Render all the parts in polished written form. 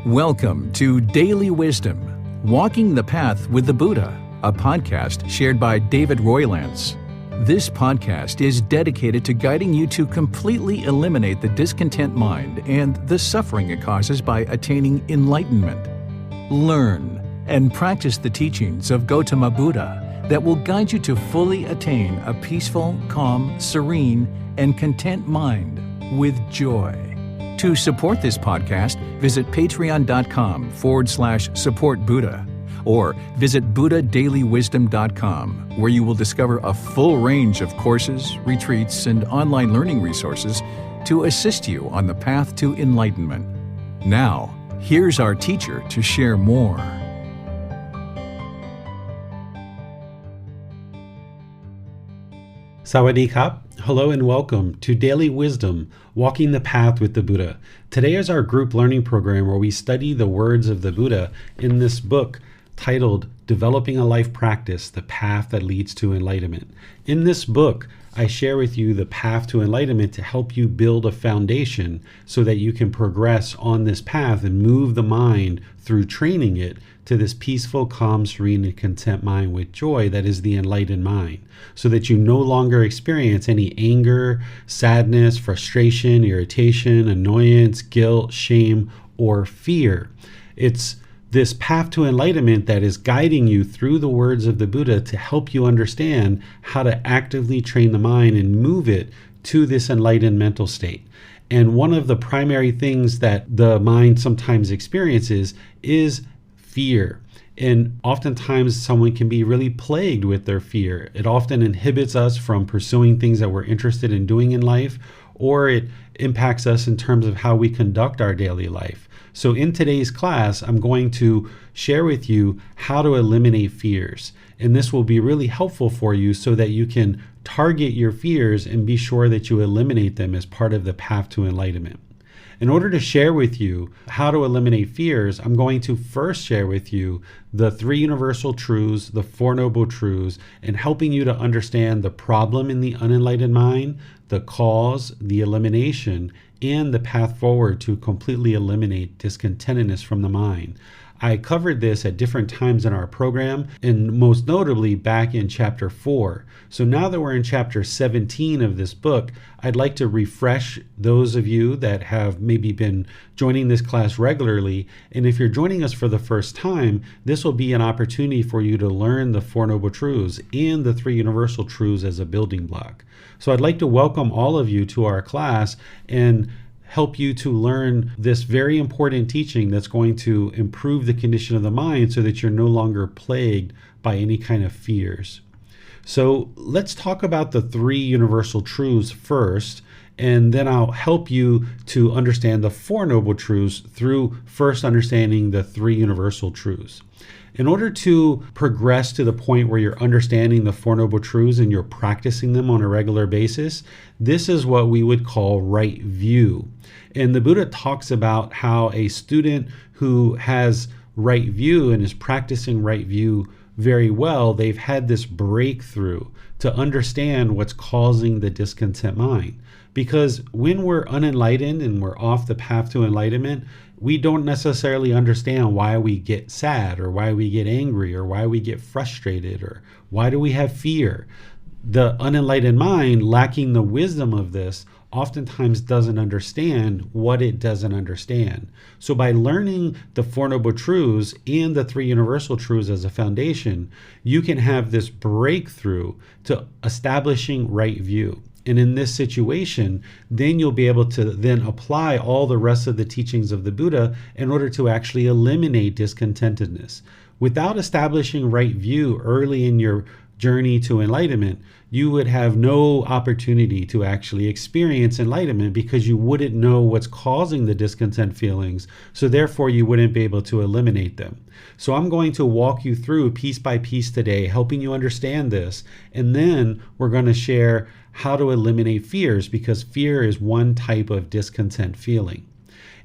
Welcome to Daily Wisdom, Walking the Path with the Buddha, a podcast shared by David Roylance. This podcast is dedicated to guiding you to completely eliminate the discontent mind and the suffering it causes by attaining enlightenment. Learn and practice the teachings of Gautama Buddha that will guide you to fully attain a peaceful, calm, serene, and content mind with joy. To support this podcast, visit patreon.com/support Buddha or visit buddhadailywisdom.com, where you will discover a full range of courses, retreats, and online learning resources to assist you on the path to enlightenment. Now, here's our teacher to share more. Sawadee Kap. Hello and welcome to Daily Wisdom, Walking the Path with the Buddha. Today is our group learning program where we study the words of the Buddha in this book titled Developing a Life Practice, The Path That Leads to Enlightenment. In this book, I share with you the path to enlightenment to help you build a foundation so that you can progress on this path and move the mind through training it to this peaceful, calm, serene, and content mind with joy that is the enlightened mind, so that you no longer experience any anger, sadness, frustration, irritation, annoyance, guilt, shame, or fear. It's this path to enlightenment that is guiding you through the words of the Buddha to help you understand how to actively train the mind and move it to this enlightened mental state. And one of the primary things that the mind sometimes experiences is fear. And oftentimes someone can be really plagued with their fear. It often inhibits us from pursuing things that we're interested in doing in life, or it impacts us in terms of how we conduct our daily life. So in today's class, I'm going to share with you how to eliminate fears. And this will be really helpful for you so that you can target your fears and be sure that you eliminate them as part of the path to enlightenment. In order to share with you how to eliminate fears, I'm going to first share with you the three universal truths, the Four Noble Truths, and helping you to understand the problem in the unenlightened mind, the cause, the elimination, and the path forward to completely eliminate discontentedness from the mind. I covered this at different times in our program, and most notably back in chapter 4. So now that we're in chapter 17 of this book, I'd like to refresh those of you that have maybe been joining this class regularly. And if you're joining us for the first time, this will be an opportunity for you to learn the Four Noble Truths and the Three Universal Truths as a building block. So I'd like to welcome all of you to our class and help you to learn this very important teaching that's going to improve the condition of the mind so that you're no longer plagued by any kind of fears. So let's talk about the three universal truths first, and then I'll help you to understand the Four Noble Truths through first understanding the three universal truths. In order to progress to the point where you're understanding the Four Noble Truths and you're practicing them on a regular basis, this is what we would call right view. And the Buddha talks about how a student who has right view and is practicing right view very well, they've had this breakthrough to understand what's causing the discontent mind. Because when we're unenlightened and we're off the path to enlightenment, we don't necessarily understand why we get sad or why we get angry or why we get frustrated or why do we have fear. The unenlightened mind, lacking the wisdom of this, oftentimes doesn't understand what it doesn't understand. So by learning the Four Noble Truths and the Three Universal Truths as a foundation, you can have this breakthrough to establishing right view. And in this situation, then you'll be able to then apply all the rest of the teachings of the Buddha in order to actually eliminate discontentedness. Without establishing right view early in your journey to enlightenment, you would have no opportunity to actually experience enlightenment because you wouldn't know what's causing the discontent feelings, so therefore you wouldn't be able to eliminate them. So I'm going to walk you through piece by piece today, helping you understand this, and then we're going to share how to eliminate fears, because fear is one type of discontent feeling.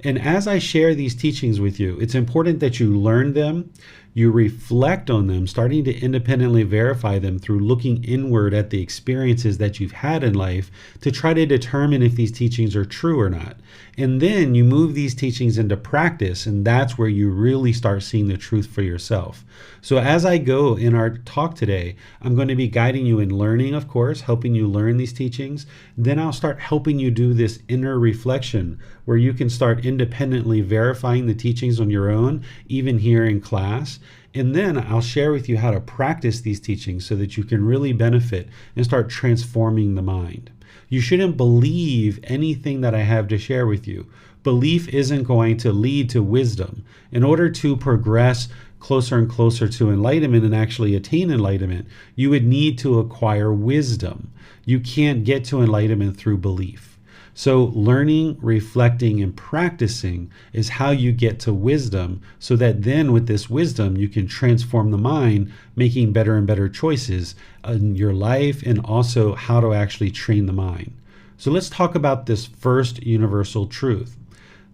And as I share these teachings with you, it's important that you learn them, you reflect on them, starting to independently verify them through looking inward at the experiences that you've had in life to try to determine if these teachings are true or not. And then you move these teachings into practice, and that's where you really start seeing the truth for yourself. So as I go in our talk today, I'm going to be guiding you in learning, of course, helping you learn these teachings. Then I'll start helping you do this inner reflection where you can start independently verifying the teachings on your own, even here in class. And then I'll share with you how to practice these teachings so that you can really benefit and start transforming the mind. You shouldn't believe anything that I have to share with you. Belief isn't going to lead to wisdom. In order to progress closer and closer to enlightenment and actually attain enlightenment, you would need to acquire wisdom. You can't get to enlightenment through belief. So learning, reflecting, and practicing is how you get to wisdom, so that then with this wisdom, you can transform the mind, making better and better choices in your life and also how to actually train the mind. So let's talk about this first universal truth.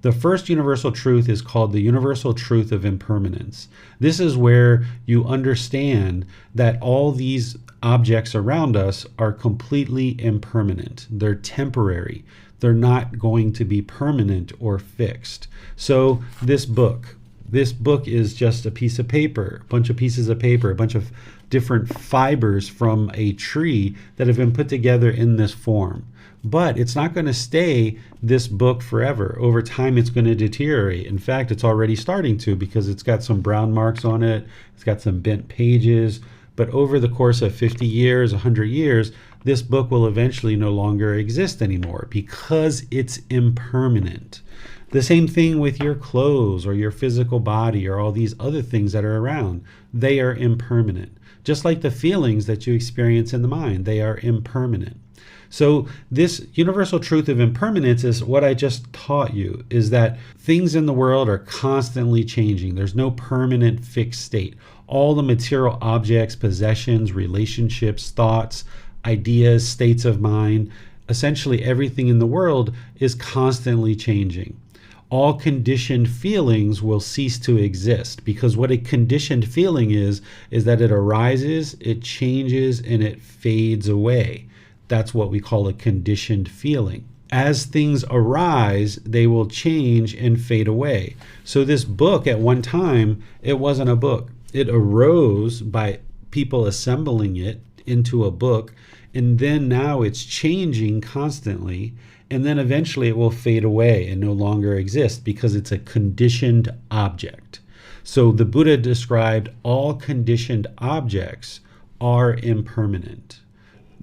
The first universal truth is called the universal truth of impermanence. This is where you understand that all these objects around us are completely impermanent. They're temporary. They're not going to be permanent or fixed. So this book is just a piece of paper, a bunch of pieces of paper, a bunch of different fibers from a tree that have been put together in this form. But it's not going to stay this book forever. Over time, it's going to deteriorate. In fact, it's already starting to, because it's got some brown marks on it. It's got some bent pages. But over the course of 50 years, 100 years, this book will eventually no longer exist anymore because it's impermanent. The same thing with your clothes or your physical body or all these other things that are around. They are impermanent. Just like the feelings that you experience in the mind, they are impermanent. So this universal truth of impermanence is what I just taught you, is that things in the world are constantly changing. There's no permanent fixed state. All the material objects, possessions, relationships, thoughts, ideas, states of mind, essentially everything in the world is constantly changing. All conditioned feelings will cease to exist, because what a conditioned feeling is that it arises, it changes, and it fades away. That's what we call a conditioned feeling. As things arise, they will change and fade away. So this book, at one time, it wasn't a book. It arose by people assembling it into a book, and then now it's changing constantly, and then eventually it will fade away and no longer exist because it's a conditioned object. So the Buddha described all conditioned objects are impermanent.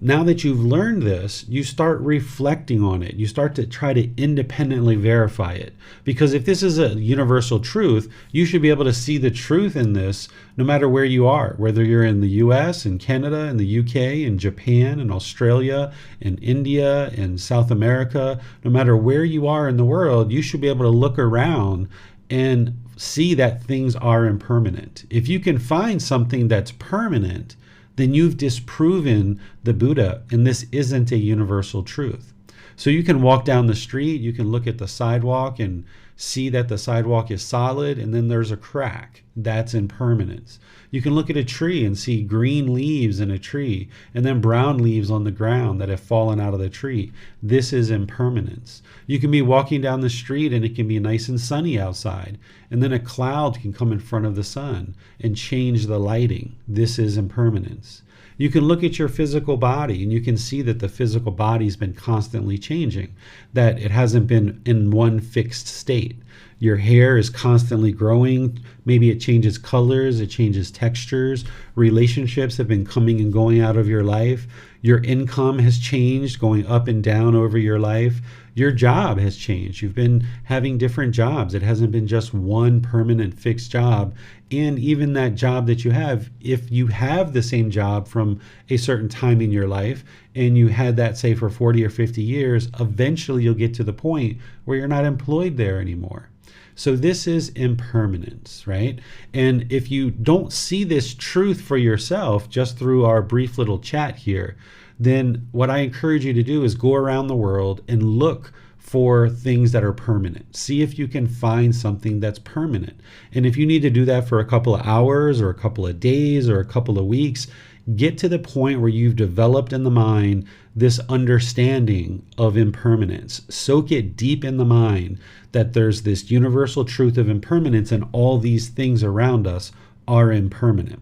Now that you've learned this, you start reflecting on it. You start to try to independently verify it. Because if this is a universal truth, you should be able to see the truth in this no matter where you are, whether you're in the US, in Canada, in the UK, in Japan, in Australia, in India, in South America. No matter where you are in the world, you should be able to look around and see that things are impermanent. If you can find something that's permanent, then you've disproven the Buddha, and this isn't a universal truth. So you can walk down the street, you can look at the sidewalk and see that the sidewalk is solid, and then there's a crack. That's impermanence. You can look at a tree and see green leaves in a tree, and then brown leaves on the ground that have fallen out of the tree. This is impermanence. You can be walking down the street and it can be nice and sunny outside, and then a cloud can come in front of the sun and change the lighting. This is impermanence. You can look at your physical body and you can see that the physical body's been constantly changing, that it hasn't been in one fixed state. Your hair is constantly growing. Maybe it changes colors, it changes textures. Relationships have been coming and going out of your life. Your income has changed, going up and down over your life. Your job has changed. You've been having different jobs. It hasn't been just one permanent fixed job. And even that job that you have, if you have the same job from a certain time in your life and you had that, say, for 40 or 50 years, eventually you'll get to the point where you're not employed there anymore. So this is impermanence, right? And if you don't see this truth for yourself just through our brief little chat here, then what I encourage you to do is go around the world and look for things that are permanent. See if you can find something that's permanent. And if you need to do that for a couple of hours or a couple of days or a couple of weeks, get to the point where you've developed in the mind this understanding of impermanence. Soak it deep in the mind that there's this universal truth of impermanence and all these things around us are impermanent.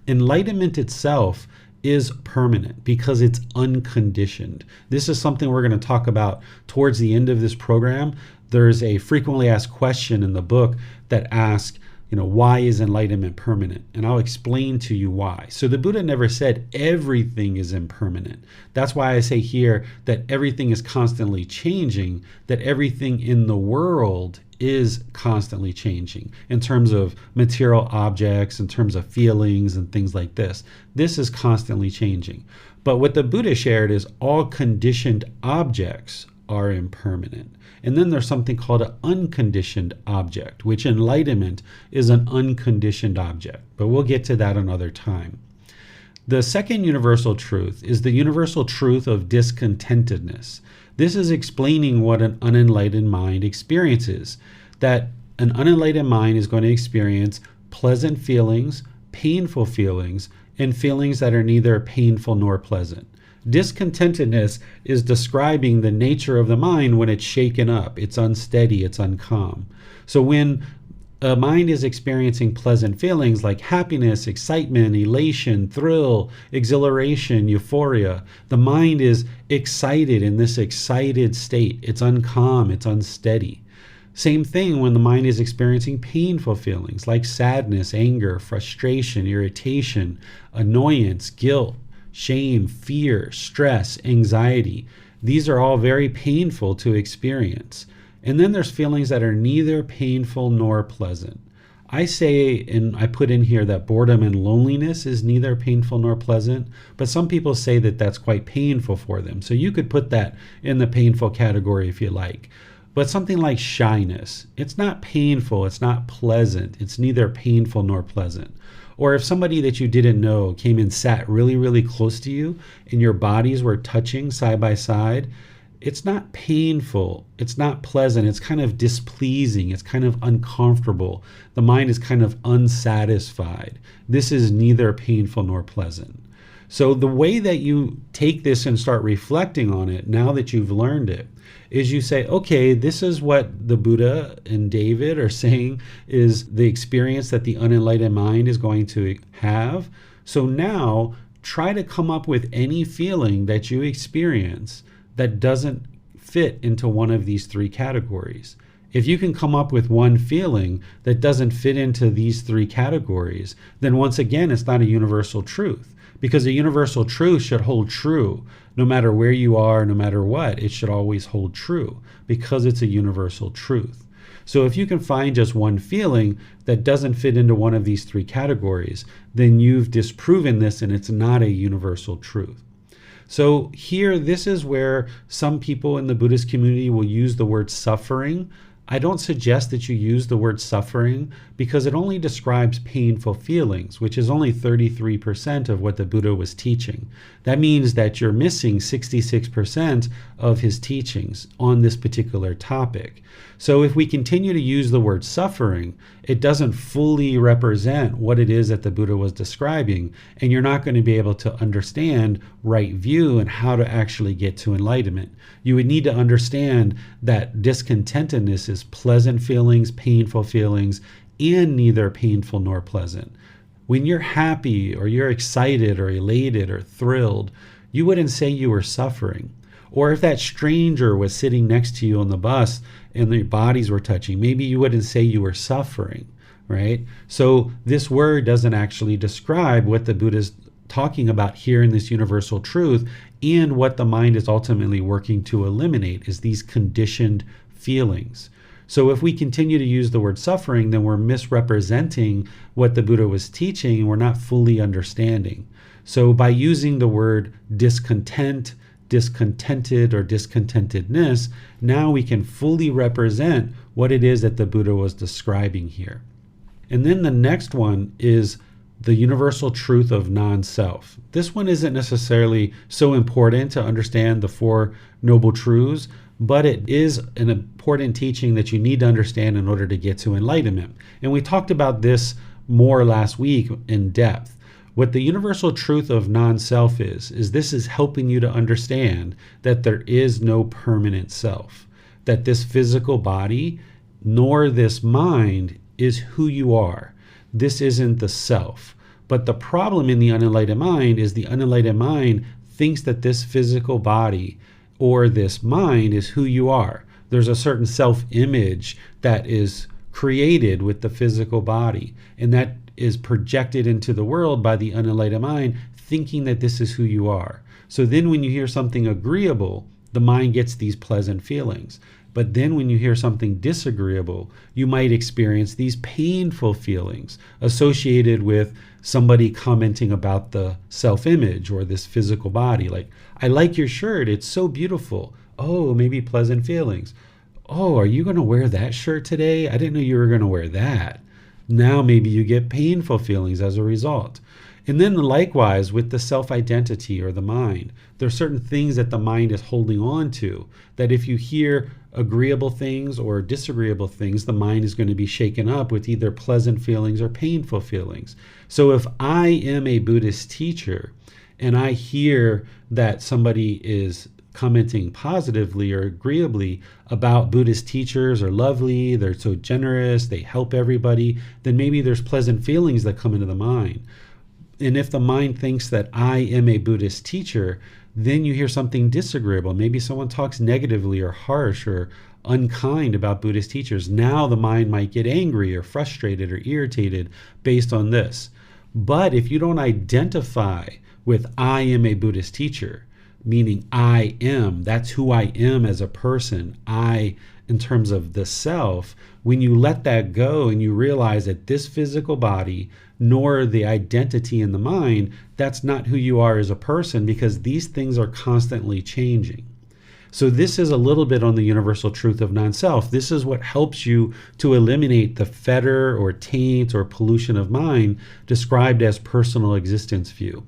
Enlightenment itself is permanent because it's unconditioned. This is something we're going to talk about towards the end of this program. There's a frequently asked question in the book that asks, why is enlightenment permanent? And I'll explain to you why. So the Buddha never said everything is impermanent. That's why I say here that everything is constantly changing, that everything in the world is constantly changing in terms of material objects, in terms of feelings and things like this. This is constantly changing. But what the Buddha shared is all conditioned objects are impermanent. And then there's something called an unconditioned object, which enlightenment is an unconditioned object. But we'll get to that another time. The second universal truth is the universal truth of discontentedness. This is explaining what an unenlightened mind experiences, that an unenlightened mind is going to experience pleasant feelings, painful feelings, and feelings that are neither painful nor pleasant. Discontentedness is describing the nature of the mind when it's shaken up, it's unsteady, it's uncalm. So when a mind is experiencing pleasant feelings like happiness, excitement, elation, thrill, exhilaration, euphoria, the mind is excited in this excited state. It's uncalm, it's unsteady. Same thing when the mind is experiencing painful feelings like sadness, anger, frustration, irritation, annoyance, guilt, shame, fear, stress, anxiety. These are all very painful to experience. And then there's feelings that are neither painful nor pleasant. I say, and I put in here that boredom and loneliness is neither painful nor pleasant, but some people say that that's quite painful for them. So you could put that in the painful category if you like. But something like shyness, it's not painful, it's not pleasant, it's neither painful nor pleasant. Or if somebody that you didn't know came and sat really, really close to you and your bodies were touching side by side, it's not painful, it's not pleasant, it's kind of displeasing, it's kind of uncomfortable. The mind is kind of unsatisfied. This is neither painful nor pleasant. So the way that you take this and start reflecting on it, now that you've learned it, is you say, okay, this is what the Buddha and David are saying is the experience that the unenlightened mind is going to have. So now try to come up with any feeling that you experience that doesn't fit into one of these three categories. If you can come up with one feeling that doesn't fit into these three categories, then once again, it's not a universal truth. Because a universal truth should hold true no matter where you are, no matter what, it should always hold true because it's a universal truth. So if you can find just one feeling that doesn't fit into one of these three categories, then you've disproven this and it's not a universal truth. So here, this is where some people in the Buddhist community will use the word suffering. I don't suggest that you use the word suffering because it only describes painful feelings, which is only 33% of what the Buddha was teaching. That means that you're missing 66% of his teachings on this particular topic. So if we continue to use the word suffering, it doesn't fully represent what it is that the Buddha was describing, and you're not going to be able to understand right view and how to actually get to enlightenment. You would need to understand that discontentedness is pleasant feelings, painful feelings, and neither painful nor pleasant. When you're happy or you're excited or elated or thrilled, you wouldn't say you were suffering. Or if that stranger was sitting next to you on the bus and their bodies were touching, maybe you wouldn't say you were suffering, right? So this word doesn't actually describe what the Buddha's talking about here in this universal truth, and what the mind is ultimately working to eliminate is these conditioned feelings. So if we continue to use the word suffering, then we're misrepresenting what the Buddha was teaching and we're not fully understanding. So by using the word discontent, discontented, or discontentedness, now we can fully represent what it is that the Buddha was describing here. And then the next one is the universal truth of non-self. This one isn't necessarily so important to understand the Four Noble Truths, but it is an important teaching that you need to understand in order to get to enlightenment. And we talked about this more last week in depth. What the universal truth of non-self is this is helping you to understand that there is no permanent self, that this physical body nor this mind is who you are. This isn't the self. But the problem in the unenlightened mind is the unenlightened mind thinks that this physical body or this mind is who you are. There's a certain self-image that is created with the physical body, and that is projected into the world by the unenlightened mind, thinking that this is who you are. So then when you hear something agreeable, the mind gets these pleasant feelings. But then when you hear something disagreeable, you might experience these painful feelings associated with somebody commenting about the self-image or this physical body. Like, I like your shirt, it's so beautiful. Oh, maybe pleasant feelings. Oh, are you going to wear that shirt today? I didn't know you were going to wear that. Now maybe you get painful feelings as a result. And then likewise with the self-identity or the mind, there are certain things that the mind is holding on to, that if you hear agreeable things or disagreeable things, the mind is going to be shaken up with either pleasant feelings or painful feelings. So if I am a Buddhist teacher and I hear that somebody is commenting positively or agreeably about Buddhist teachers are lovely, they're so generous, they help everybody, then maybe there's pleasant feelings that come into the mind. And if the mind thinks that I am a Buddhist teacher, then you hear something disagreeable. Maybe someone talks negatively or harsh or unkind about Buddhist teachers. Now the mind might get angry or frustrated or irritated based on this. But if you don't identify with I am a Buddhist teacher, meaning I am, that's who I am as a person, I in terms of the self, when you let that go and you realize that this physical body nor the identity in the mind, that's not who you are as a person, because these things are constantly changing. So this is a little bit on the universal truth of non-self. This is what helps you to eliminate the fetter or taint or pollution of mind described as personal existence view.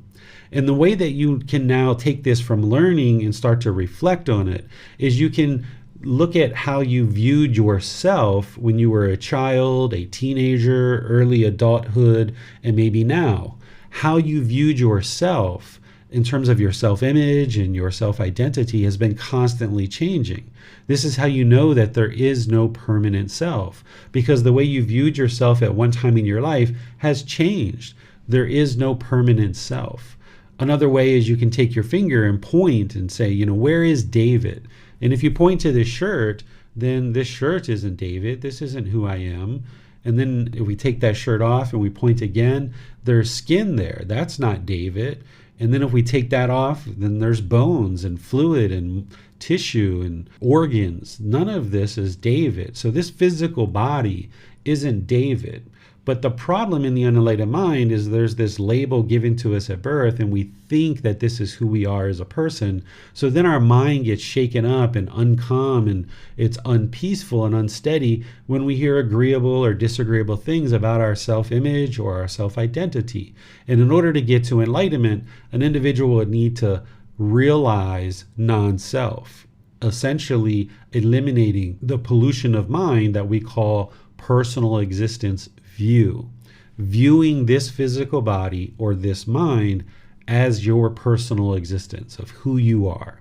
And the way that you can now take this from learning and start to reflect on it is you can look at how you viewed yourself when you were a child, a teenager, early adulthood, and maybe now. How you viewed yourself in terms of your self-image and your self-identity has been constantly changing. This is how you know that there is no permanent self, because the way you viewed yourself at one time in your life has changed. There is no permanent self. Another way is you can take your finger and point and say, where is David? And if you point to this shirt, then this shirt isn't David. This isn't who I am. And then if we take that shirt off and we point again, there's skin there. That's not David. And then if we take that off, then there's bones and fluid and tissue and organs. None of this is David. So this physical body isn't David. But the problem in the unenlightened mind is there's this label given to us at birth, and we think that this is who we are as a person. So then our mind gets shaken up and uncalm, and it's unpeaceful and unsteady when we hear agreeable or disagreeable things about our self-image or our self-identity. And in order to get to enlightenment, an individual would need to realize non-self, essentially eliminating the pollution of mind that we call personal existence view, viewing this physical body or this mind as your personal existence of who you are.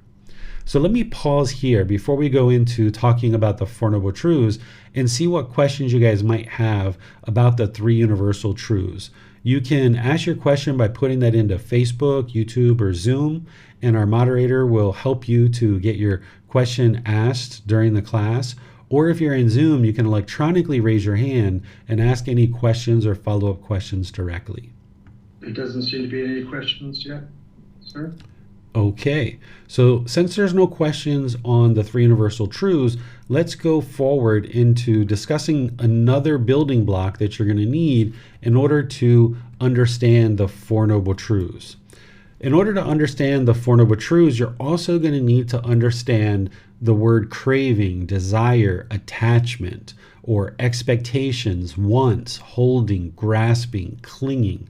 So let me pause here before we go into talking about the Four Noble Truths and see what questions you guys might have about the three universal truths. You can ask your question by putting that into Facebook, YouTube, or Zoom, and our moderator will help you to get your question asked during the class. Or if you're in Zoom, you can electronically raise your hand and ask any questions or follow-up questions directly. There doesn't seem to be any questions yet, sir. Okay, so since there's no questions on the three universal truths, let's go forward into discussing another building block that you're going to need in order to understand the Four Noble Truths. In order to understand the Four Noble Truths, you're also going to need to understand the word craving, desire, attachment, or expectations, wants, holding, grasping, clinging.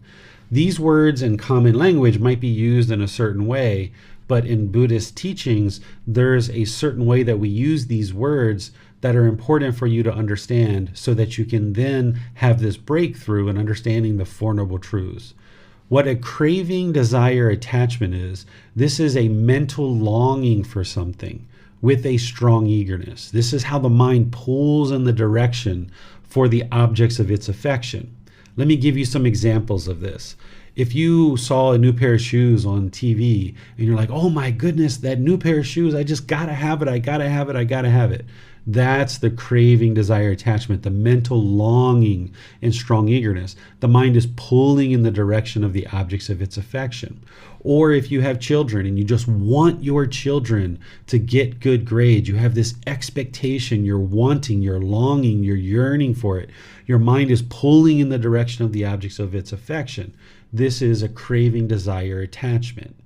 These words in common language might be used in a certain way, But in Buddhist teachings, there's a certain way that we use these words that are important for you to understand so that you can then have this breakthrough in understanding the Four Noble Truths. What a craving, desire, attachment is, this is a mental longing for something with a strong eagerness. This is how the mind pulls in the direction for the objects of its affection. Let me give you some examples of this. If you saw a new pair of shoes on TV and you're like, oh my goodness, that new pair of shoes, I just gotta have it, I gotta have it, I gotta have it. That's the craving, desire, attachment, the mental longing and strong eagerness. The mind is pulling in the direction of the objects of its affection. Or if you have children and you just want your children to get good grades, you have this expectation, you're wanting, you're longing, you're yearning for it. Your mind is pulling in the direction of the objects of its affection. This is a craving, desire, attachment.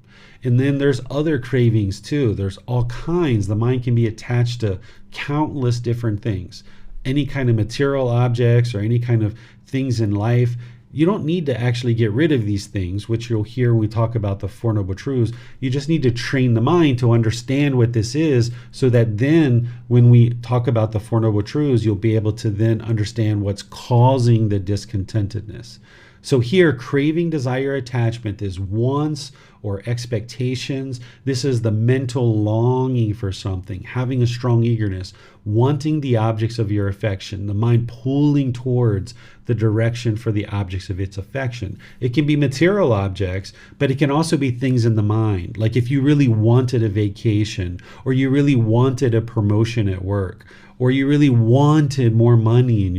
And then there's other cravings too. There's all kinds. The mind can be attached to countless different things. Any kind of material objects or any kind of things in life. You don't need to actually get rid of these things, which you'll hear when we talk about the Four Noble Truths. You just need to train the mind to understand what this is so that then when we talk about the Four Noble Truths, you'll be able to then understand what's causing the discontentedness. So here, craving, desire, attachment is wants or expectations. This is the mental longing for something, having a strong eagerness, wanting the objects of your affection, the mind pulling towards the direction for the objects of its affection. It can be material objects, but it can also be things in the mind. Like if you really wanted a vacation, or you really wanted a promotion at work, or you really wanted more money and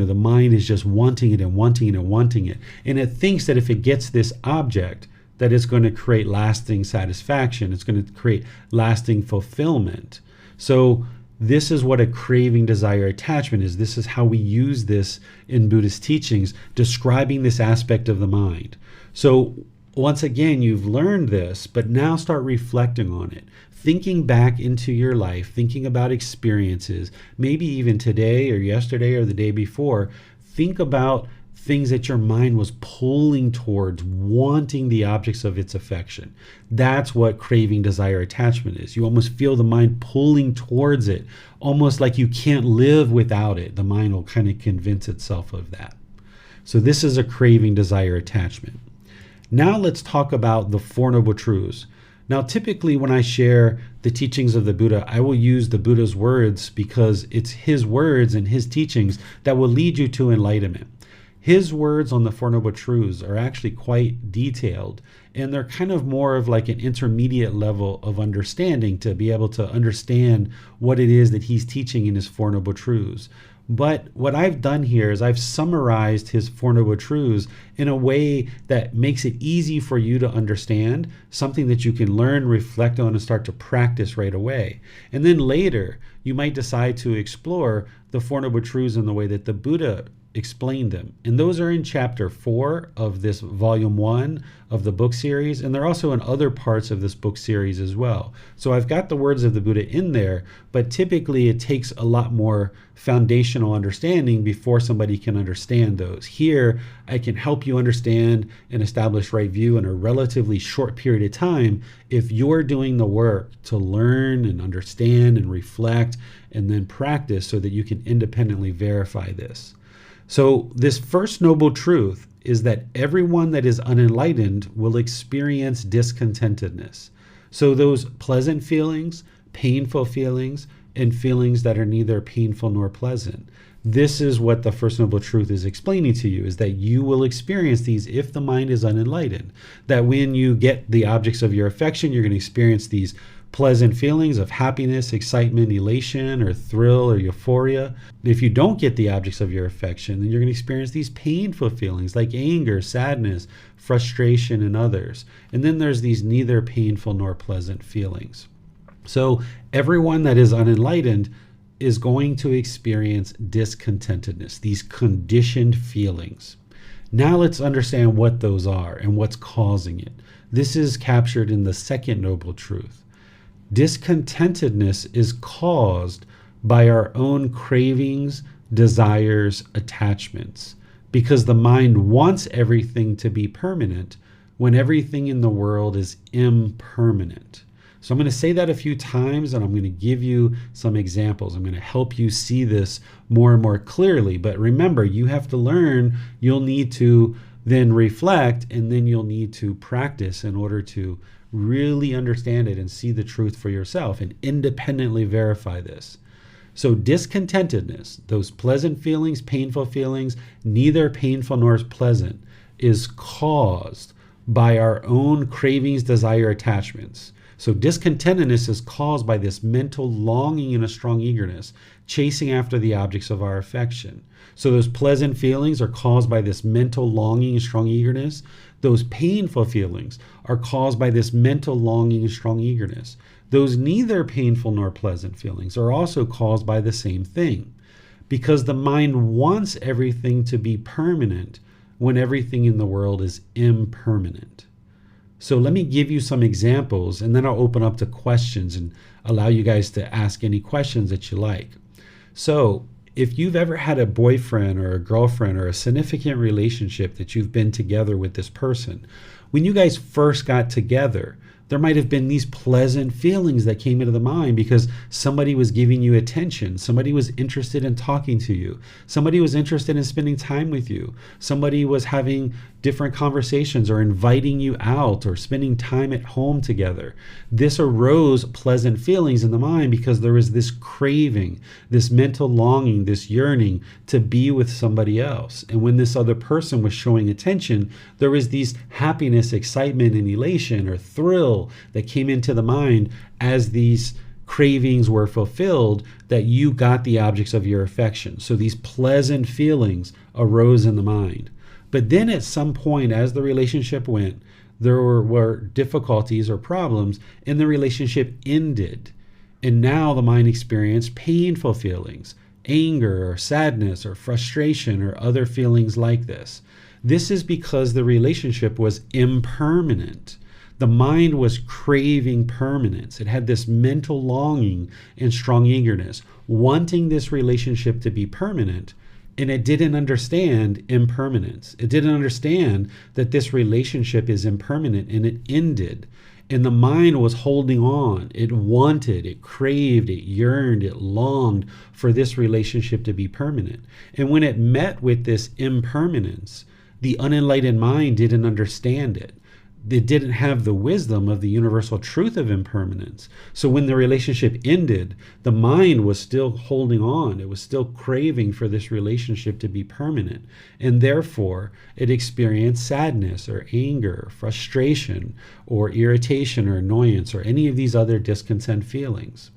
the mind is just wanting it and wanting it and wanting it. And it thinks that if it gets this object, that it's going to create lasting satisfaction. It's going to create lasting fulfillment. So this is what a craving, desire, attachment is. This is how we use this in Buddhist teachings, describing this aspect of the mind. So once again, you've learned this, but now start reflecting on it. Thinking back into your life, thinking about experiences, maybe even today or yesterday or the day before, think about things that your mind was pulling towards, wanting the objects of its affection. That's what craving, desire, attachment is. You almost feel the mind pulling towards it, almost like you can't live without it. The mind will kind of convince itself of that. So this is a craving, desire, attachment. Now let's talk about the Four Noble Truths. Now, typically when I share the teachings of the Buddha, I will use the Buddha's words because it's his words and his teachings that will lead you to enlightenment. His words on the Four Noble Truths are actually quite detailed, and they're kind of more of like an intermediate level of understanding to be able to understand what it is that he's teaching in his Four Noble Truths. But what I've done here is I've summarized his Four Noble Truths in a way that makes it easy for you to understand, something that you can learn, reflect on, and start to practice right away. And then later, you might decide to explore the Four Noble Truths in the way that the Buddha explained them. And those are in chapter 4 of this volume 1 of the book series, and they're also in other parts of this book series as well. So I've got the words of the Buddha in there, but typically it takes a lot more foundational understanding before somebody can understand those. Here, I can help you understand and establish right view in a relatively short period of time if you're doing the work to learn and understand and reflect and then practice so that you can independently verify this. So this first noble truth is that everyone that is unenlightened will experience discontentedness. So those pleasant feelings, painful feelings, and feelings that are neither painful nor pleasant. This is what the first noble truth is explaining to you, is that you will experience these if the mind is unenlightened. That when you get the objects of your affection, you're going to experience these pleasant feelings of happiness, excitement, elation, or thrill, or euphoria. If you don't get the objects of your affection, then you're going to experience these painful feelings like anger, sadness, frustration, and others. And then there's these neither painful nor pleasant feelings. So everyone that is unenlightened is going to experience discontentedness, these conditioned feelings. Now let's understand what those are and what's causing it. This is captured in the second noble truth. Discontentedness is caused by our own cravings, desires, attachments. Because the mind wants everything to be permanent, when everything in the world is impermanent. So I'm going to say that a few times, and I'm going to give you some examples. I'm going to help you see this more and more clearly. But remember, you have to learn. You'll need to then reflect, and then you'll need to practice in order to really understand it and see the truth for yourself and independently verify this. So discontentedness, those pleasant feelings, painful feelings, neither painful nor pleasant, is caused by our own cravings, desire, attachments. So discontentedness is caused by this mental longing and a strong eagerness, chasing after the objects of our affection. So those pleasant feelings are caused by this mental longing and strong eagerness. Those painful feelings are caused by this mental longing and strong eagerness. Those neither painful nor pleasant feelings are also caused by the same thing, because the mind wants everything to be permanent when everything in the world is impermanent. So let me give you some examples, and then I'll open up to questions and allow you guys to ask any questions that you like. So if you've ever had a boyfriend or a girlfriend or a significant relationship that you've been together with this person, when you guys first got together, there might have been these pleasant feelings that came into the mind because somebody was giving you attention. Somebody was interested in talking to you. Somebody was interested in spending time with you. Somebody was having different conversations or inviting you out or spending time at home together. This arose pleasant feelings in the mind because there was this craving, this mental longing, this yearning to be with somebody else. And when this other person was showing attention, there was these happiness, excitement, and elation or thrill that came into the mind as these cravings were fulfilled, that you got the objects of your affection. So these pleasant feelings arose in the mind. But then at some point, as the relationship went, there were difficulties or problems, and the relationship ended. And now the mind experienced painful feelings, anger or sadness or frustration or other feelings like this. This is because the relationship was impermanent. The mind was craving permanence. It had this mental longing and strong eagerness, wanting this relationship to be permanent, and it didn't understand impermanence. It didn't understand that this relationship is impermanent, and it ended. And the mind was holding on. It wanted, it craved, it yearned, it longed for this relationship to be permanent. And when it met with this impermanence, the unenlightened mind didn't understand it. It didn't have the wisdom of the universal truth of impermanence. So when the relationship ended, the mind was still holding on. It was still craving for this relationship to be permanent. And therefore, it experienced sadness or anger, or frustration, or irritation or annoyance, or any of these other discontent feelings.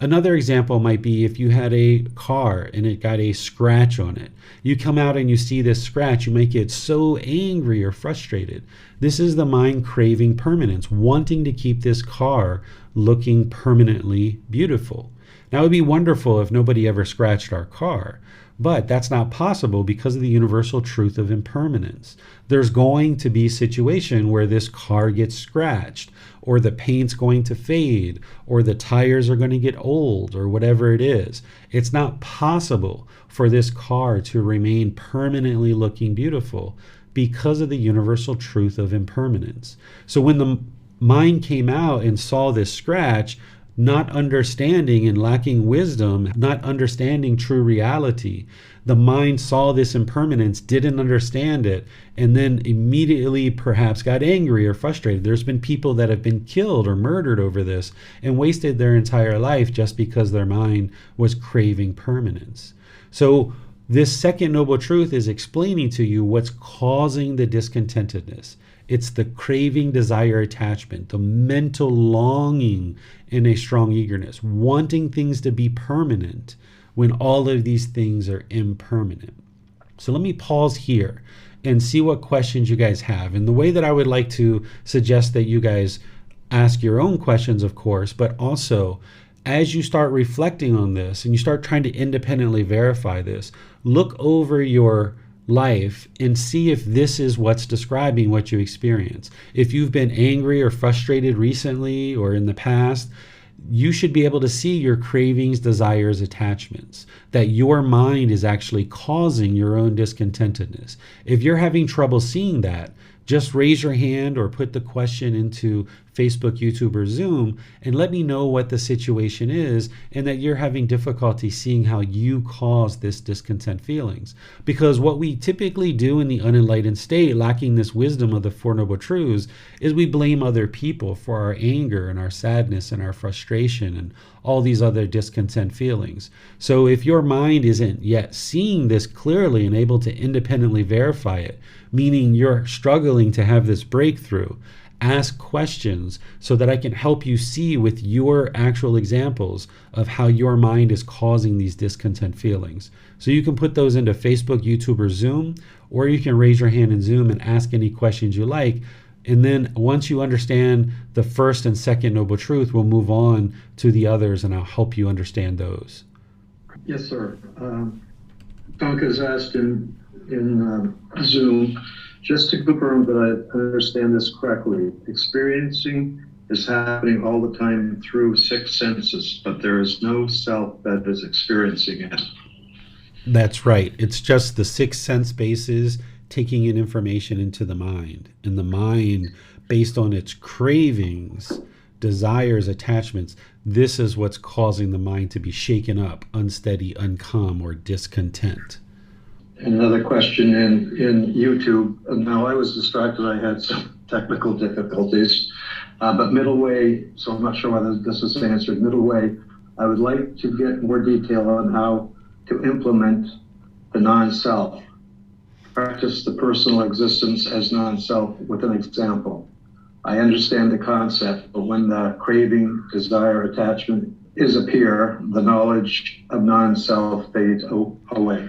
Another example might be if you had a car and it got a scratch on it. You come out and you see this scratch, you might get so angry or frustrated. This is the mind craving permanence, wanting to keep this car looking permanently beautiful. Now, it would be wonderful if nobody ever scratched our car, but that's not possible because of the universal truth of impermanence. There's going to be a situation where this car gets scratched, or the paint's going to fade, or the tires are going to get old, or whatever it is. It's not possible for this car to remain permanently looking beautiful because of the universal truth of impermanence. So when the mind came out and saw this scratch, not understanding and lacking wisdom, not understanding true reality, the mind saw this impermanence, didn't understand it, and then immediately perhaps got angry or frustrated. There's been people that have been killed or murdered over this and wasted their entire life just because their mind was craving permanence. So this second noble truth is explaining to you what's causing the discontentedness. It's the craving, desire, attachment, the mental longing and a strong eagerness, wanting things to be permanent when all of these things are impermanent. So let me pause here and see what questions you guys have. And the way that I would like to suggest that you guys ask your own questions, of course, but also as you start reflecting on this and you start trying to independently verify this, look over your life and see if this is what's describing what you experience. If you've been angry or frustrated recently or in the past, you should be able to see your cravings, desires, attachments, that your mind is actually causing your own discontentedness. If you're having trouble seeing that, just raise your hand or put the question into Facebook, YouTube, or Zoom and let me know what the situation is and that you're having difficulty seeing how you cause this discontent feelings. Because what we typically do in the unenlightened state, lacking this wisdom of the Four Noble Truths, is we blame other people for our anger and our sadness and our frustration and all these other discontent feelings. So if your mind isn't yet seeing this clearly and able to independently verify it, meaning you're struggling to have this breakthrough, ask questions so that I can help you see with your actual examples of how your mind is causing these discontent feelings. So you can put those into Facebook, YouTube, or Zoom, or you can raise your hand in Zoom and ask any questions you like. And then once you understand the first and second Noble Truth, we'll move on to the others and I'll help you understand those. Yes, sir. Tonka has asked in Zoom, just to confirm that I understand this correctly, experiencing is happening all the time through 6 senses, but there is no self that is experiencing it. That's right. It's just the 6 sense bases taking in information into the mind. And the mind, based on its cravings, desires, attachments, this is what's causing the mind to be shaken up, unsteady, uncalm, or discontent. Another question in YouTube. Now, I was distracted. I had some technical difficulties, but middle way, so I'm not sure whether this is answered. Middle way, I would like to get more detail on how to implement the non-self, practice the personal existence as non-self with an example. I understand the concept, but when the craving, desire, attachment appear, the knowledge of non-self fades away.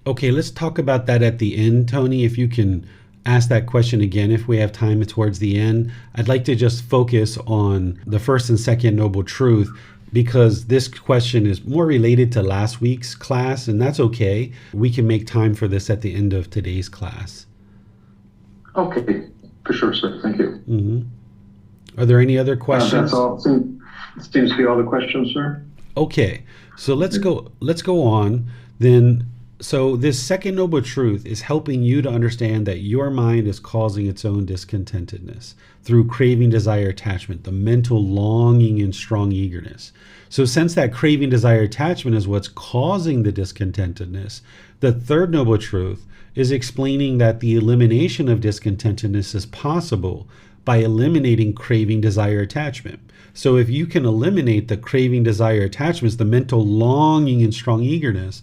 Okay, let's talk about that at the end, Tony. If you can ask that question again, if we have time towards the end. I'd like to just focus on the first and second Noble Truth because this question is more related to last week's class, and that's okay. We can make time for this at the end of today's class. Okay, for sure, sir. Thank you. Mm-hmm. Are there any other questions? That's all. Seems to be all the questions, sir. Okay, so let's go on then. So this second Noble Truth is helping you to understand that your mind is causing its own discontentedness through craving, desire, attachment, the mental longing and strong eagerness. So since that craving, desire, attachment is what's causing the discontentedness, the third Noble Truth is explaining that the elimination of discontentedness is possible by eliminating craving, desire, attachment. So if you can eliminate the craving, desire, attachments, the mental longing and strong eagerness,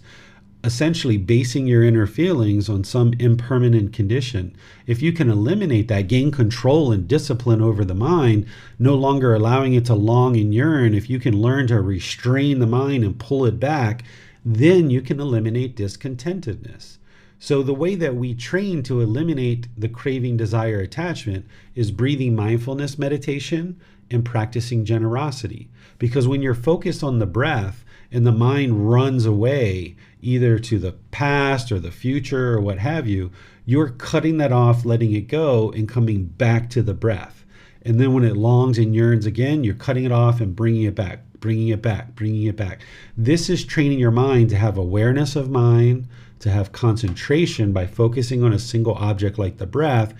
essentially basing your inner feelings on some impermanent condition. If you can eliminate that, gain control and discipline over the mind, no longer allowing it to long and yearn, if you can learn to restrain the mind and pull it back, then you can eliminate discontentedness. So the way that we train to eliminate the craving, desire, attachment is breathing mindfulness meditation and practicing generosity. Because when you're focused on the breath and the mind runs away, either to the past or the future or what have you, you're cutting that off, letting it go, and coming back to the breath. And then when it longs and yearns again, you're cutting it off and bringing it back, bringing it back, bringing it back. This is training your mind to have awareness of mind, to have concentration by focusing on a single object like the breath,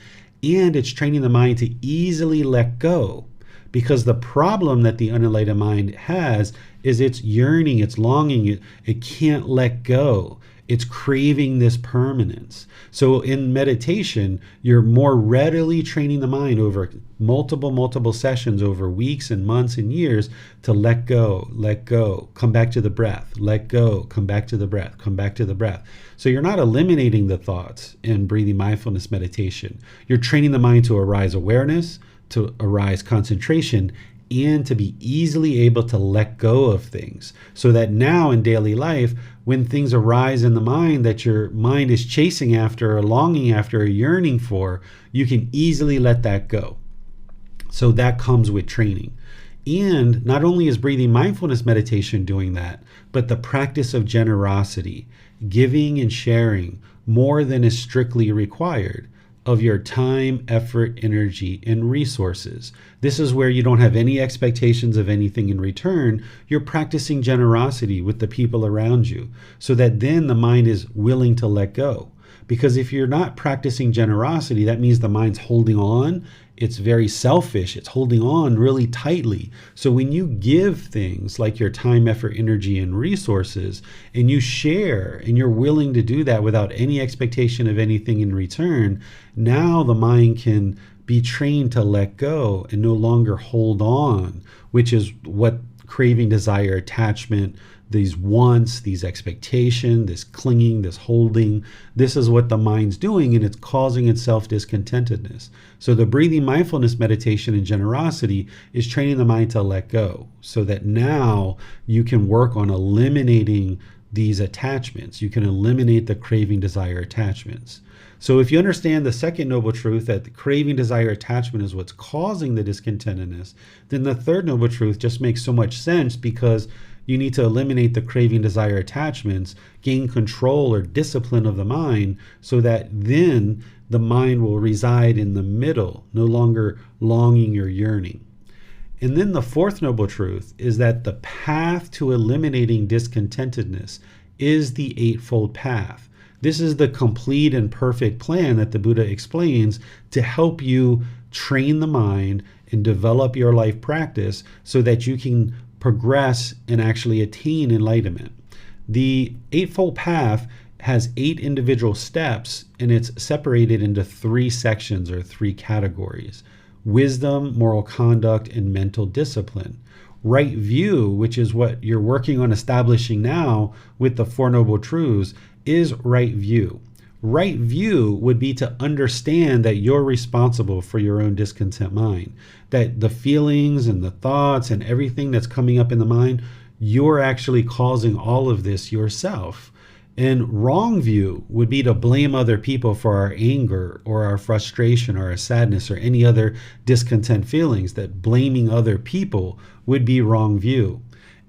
and it's training the mind to easily let go. Because the problem that the unenlightened mind has is it's yearning, it's longing, it can't let go. It's craving this permanence. So in meditation, you're more readily training the mind over multiple sessions over weeks and months and years to let go, come back to the breath, let go, come back to the breath, come back to the breath. So you're not eliminating the thoughts in breathing mindfulness meditation. You're training the mind to arise awareness, to arise concentration, and to be easily able to let go of things. So that now in daily life, when things arise in the mind that your mind is chasing after or longing after or yearning for, you can easily let that go. So that comes with training. And not only is breathing mindfulness meditation doing that, but the practice of generosity, giving and sharing more than is strictly required of your time, effort, energy, and resources. This is where you don't have any expectations of anything in return. You're practicing generosity with the people around you so that then the mind is willing to let go. Because if you're not practicing generosity, that means the mind's holding on. It's very selfish. It's holding on really tightly. So when you give things like your time, effort, energy, and resources, and you share, and you're willing to do that without any expectation of anything in return, now the mind can be trained to let go and no longer hold on, which is what craving, desire, attachment, these wants, these expectation, this clinging, this holding, this is what the mind's doing, and it's causing itself discontentedness. So the breathing mindfulness meditation and generosity is training the mind to let go, so that now you can work on eliminating these attachments. You can eliminate the craving, desire, attachments. So if you understand the second noble truth, that the craving, desire, attachment is what's causing the discontentedness, then the third noble truth just makes so much sense, because you need to eliminate the craving, desire, attachments, gain control or discipline of the mind, so that then the mind will reside in the middle, no longer longing or yearning. And then the fourth noble truth is that the path to eliminating discontentedness is the Eightfold Path. This is the complete and perfect plan that the Buddha explains to help you train the mind and develop your life practice so that you can progress and actually attain enlightenment. The Eightfold Path has 8 individual steps, and it's separated into 3 sections or 3 categories: wisdom, moral conduct, and mental discipline. Right view, which is what you're working on establishing now with the Four Noble Truths, is right view. Right view would be to understand that you're responsible for your own discontent mind, that the feelings and the thoughts and everything that's coming up in the mind, you're actually causing all of this yourself. And wrong view would be to blame other people for our anger or our frustration or our sadness or any other discontent feelings, that blaming other people would be wrong view.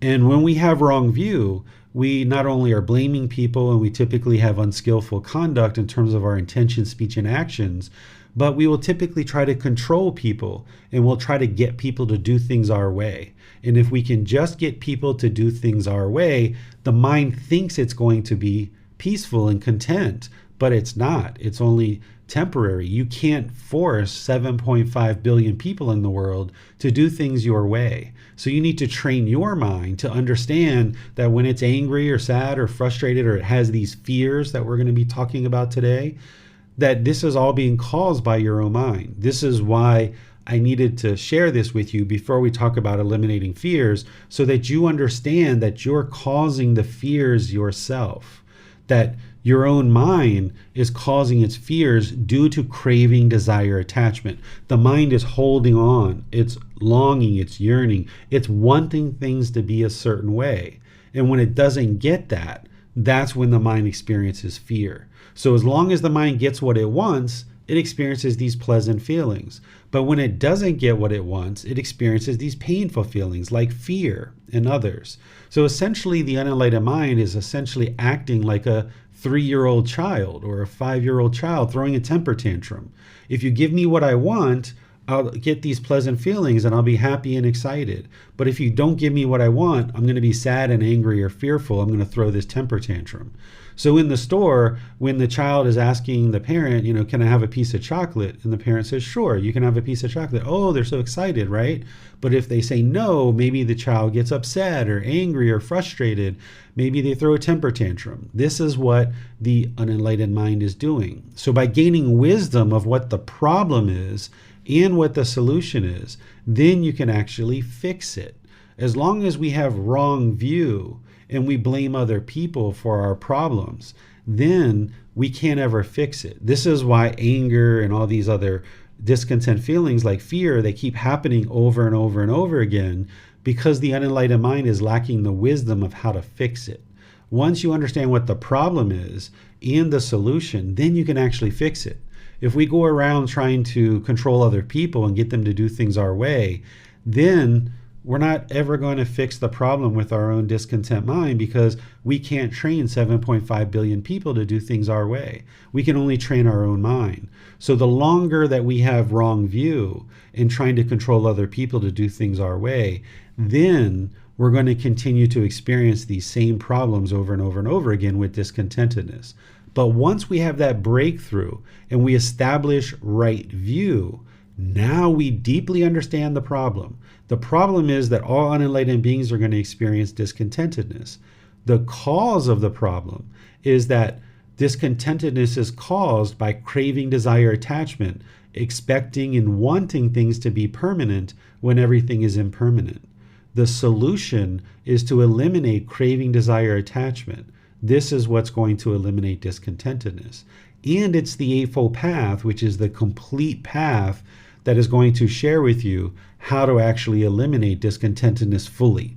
And when we have wrong view, we not only are blaming people, and we typically have unskillful conduct in terms of our intention, speech, and actions, but we will typically try to control people, and we'll try to get people to do things our way. And if we can just get people to do things our way, the mind thinks it's going to be peaceful and content, but it's not. It's only temporary. You can't force 7.5 billion people in the world to do things your way. So you need to train your mind to understand that when it's angry or sad or frustrated, or it has these fears that we're going to be talking about today, that this is all being caused by your own mind. This is why I needed to share this with you before we talk about eliminating fears, so that you understand that you're causing the fears yourself, that your own mind is causing its fears due to craving, desire, attachment. The mind is holding on, it's longing, it's yearning, it's wanting things to be a certain way. And when it doesn't get that, that's when the mind experiences fear. So as long as the mind gets what it wants, it experiences these pleasant feelings. But when it doesn't get what it wants, it experiences these painful feelings like fear and others. So essentially, the unenlightened mind is essentially acting like a 3-year-old child or a 5-year-old child throwing a temper tantrum. If you give me what I want, I'll get these pleasant feelings and I'll be happy and excited. But if you don't give me what I want, I'm going to be sad and angry or fearful. I'm going to throw this temper tantrum. So in the store, when the child is asking the parent, can I have a piece of chocolate? And the parent says, sure, you can have a piece of chocolate. Oh, they're so excited, right? But if they say no, maybe the child gets upset or angry or frustrated. Maybe they throw a temper tantrum. This is what the unenlightened mind is doing. So by gaining wisdom of what the problem is and what the solution is, then you can actually fix it. As long as we have wrong view and we blame other people for our problems, then we can't ever fix it. This is why anger and all these other discontent feelings like fear, they keep happening over and over and over again, because the unenlightened mind is lacking the wisdom of how to fix it. Once you understand what the problem is and the solution, then you can actually fix it. If we go around trying to control other people and get them to do things our way, then we're not ever going to fix the problem with our own discontent mind, because we can't train 7.5 billion people to do things our way. We can only train our own mind. So the longer that we have wrong view in trying to control other people to do things our way, then we're going to continue to experience these same problems over and over and over again with discontentedness. But once we have that breakthrough and we establish right view, now we deeply understand the problem. The problem is that all unenlightened beings are going to experience discontentedness. The cause of the problem is that discontentedness is caused by craving, desire, attachment, expecting and wanting things to be permanent when everything is impermanent. The solution is to eliminate craving, desire, attachment. This is what's going to eliminate discontentedness. And it's the Eightfold Path, which is the complete path that is going to share with you how to actually eliminate discontentedness fully.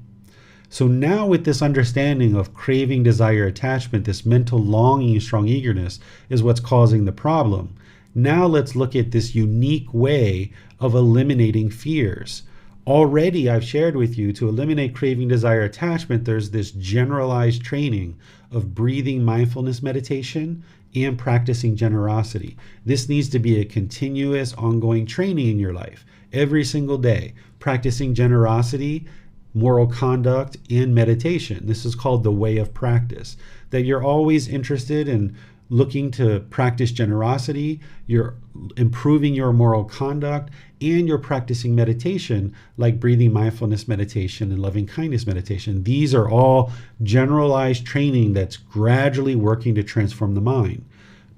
So now with this understanding of craving, desire, attachment, this mental longing, strong eagerness is what's causing the problem. Now let's look at this unique way of eliminating fears. Already I've shared with you to eliminate craving, desire, attachment, there's this generalized training of breathing mindfulness meditation and practicing generosity. This needs to be a continuous, ongoing training in your life. Every single day, practicing generosity, moral conduct, and meditation. This is called the way of practice. That you're always interested in looking to practice generosity, you're improving your moral conduct, and you're practicing meditation like breathing mindfulness meditation and loving kindness meditation. These are all generalized training that's gradually working to transform the mind.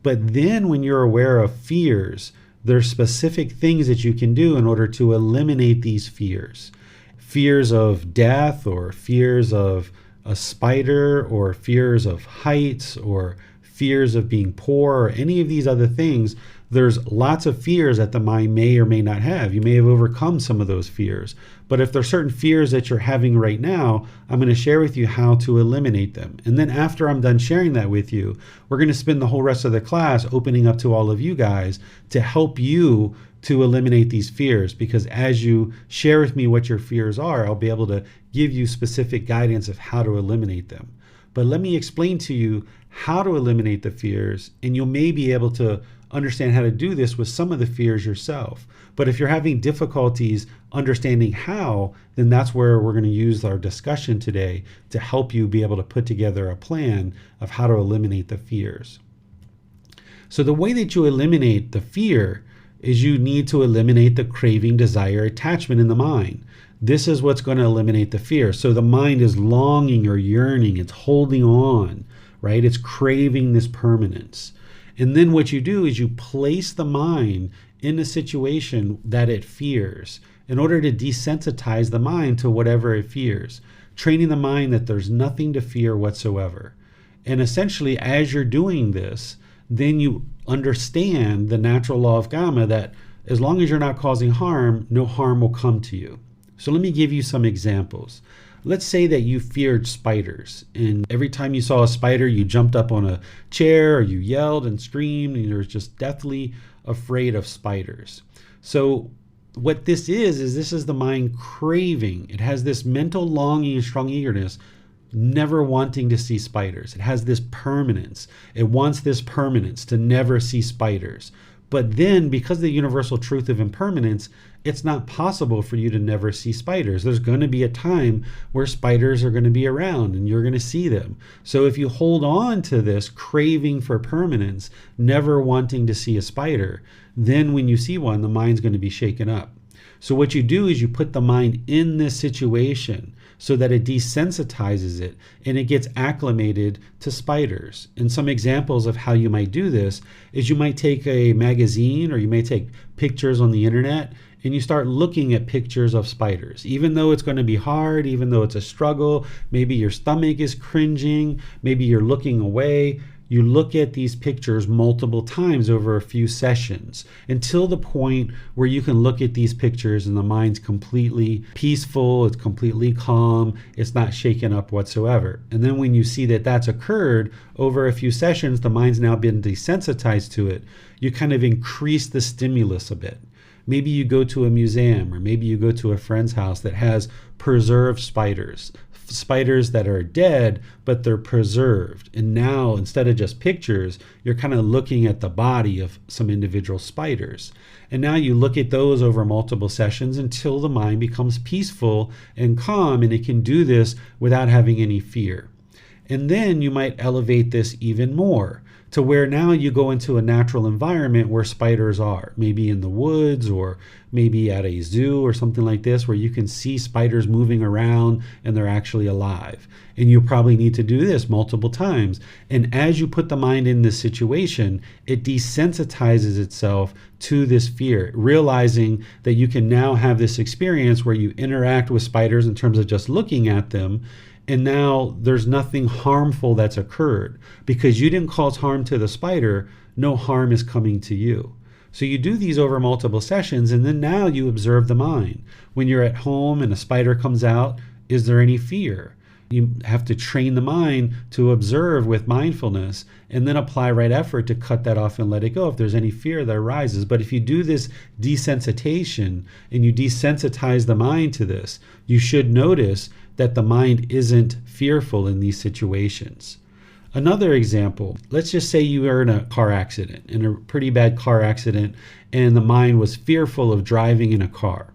But then when you're aware of fears, there's specific things that you can do in order to eliminate these fears. Fears of death, or fears of a spider, or fears of heights, or fears of being poor, or any of these other things. There's lots of fears that the mind may or may not have. You may have overcome some of those fears. But if there's certain fears that you're having right now, I'm going to share with you how to eliminate them. And then after I'm done sharing that with you, we're going to spend the whole rest of the class opening up to all of you guys to help you to eliminate these fears. Because as you share with me what your fears are, I'll be able to give you specific guidance of how to eliminate them. But let me explain to you how to eliminate the fears, and you'll maybe be able to understand how to do this with some of the fears yourself. But if you're having difficulties understanding how, then that's where we're going to use our discussion today to help you be able to put together a plan of how to eliminate the fears. So the way that you eliminate the fear is you need to eliminate the craving, desire, attachment in the mind. This is what's going to eliminate the fear. So the mind is longing or yearning, it's holding on, right? It's craving this permanence. And then what you do is you place the mind in a situation that it fears in order to desensitize the mind to whatever it fears, training the mind that there's nothing to fear whatsoever. And essentially, as you're doing this, then you understand the natural law of Gamma that as long as you're not causing harm, no harm will come to you. So let me give you some examples. Let's say that you feared spiders, and every time you saw a spider, you jumped up on a chair, or you yelled and screamed, and you were just deathly afraid of spiders. So what this is this is the mind craving. It has this mental longing and strong eagerness, never wanting to see spiders. It has this permanence. It wants this permanence to never see spiders. But then, because of the universal truth of impermanence, it's not possible for you to never see spiders. There's going to be a time where spiders are going to be around and you're going to see them. So if you hold on to this craving for permanence, never wanting to see a spider, then when you see one, the mind's going to be shaken up. So what you do is you put the mind in this situation so that it desensitizes it and it gets acclimated to spiders. And some examples of how you might do this is you might take a magazine, or you may take pictures on the internet, and you start looking at pictures of spiders. Even though it's going to be hard, even though it's a struggle, maybe your stomach is cringing, maybe you're looking away, you look at these pictures multiple times over a few sessions until the point where you can look at these pictures and the mind's completely peaceful, it's completely calm, it's not shaken up whatsoever. And then when you see that that's occurred over a few sessions, the mind's now been desensitized to it, you kind of increase the stimulus a bit. Maybe you go to a museum, or maybe you go to a friend's house that has preserved spiders that are dead, but they're preserved. And now, instead of just pictures, you're kind of looking at the body of some individual spiders. And now you look at those over multiple sessions until the mind becomes peaceful and calm, and it can do this without having any fear. And then you might elevate this even more to where now you go into a natural environment where spiders are, maybe in the woods or maybe at a zoo or something like this, where you can see spiders moving around and they're actually alive. And you probably need to do this multiple times. And as you put the mind in this situation, it desensitizes itself to this fear, realizing that you can now have this experience where you interact with spiders in terms of just looking at them. And now there's nothing harmful that's occurred because you didn't cause harm to the spider. No harm is coming to you. So you do these over multiple sessions, and then now you observe the mind. When you're at home and a spider comes out, is there any fear? You have to train the mind to observe with mindfulness and then apply right effort to cut that off and let it go if there's any fear that arises. But if you do this desensitization and you desensitize the mind to this, you should notice that the mind isn't fearful in these situations. Another example, let's just say you were in a car accident, in a pretty bad car accident, and the mind was fearful of driving in a car.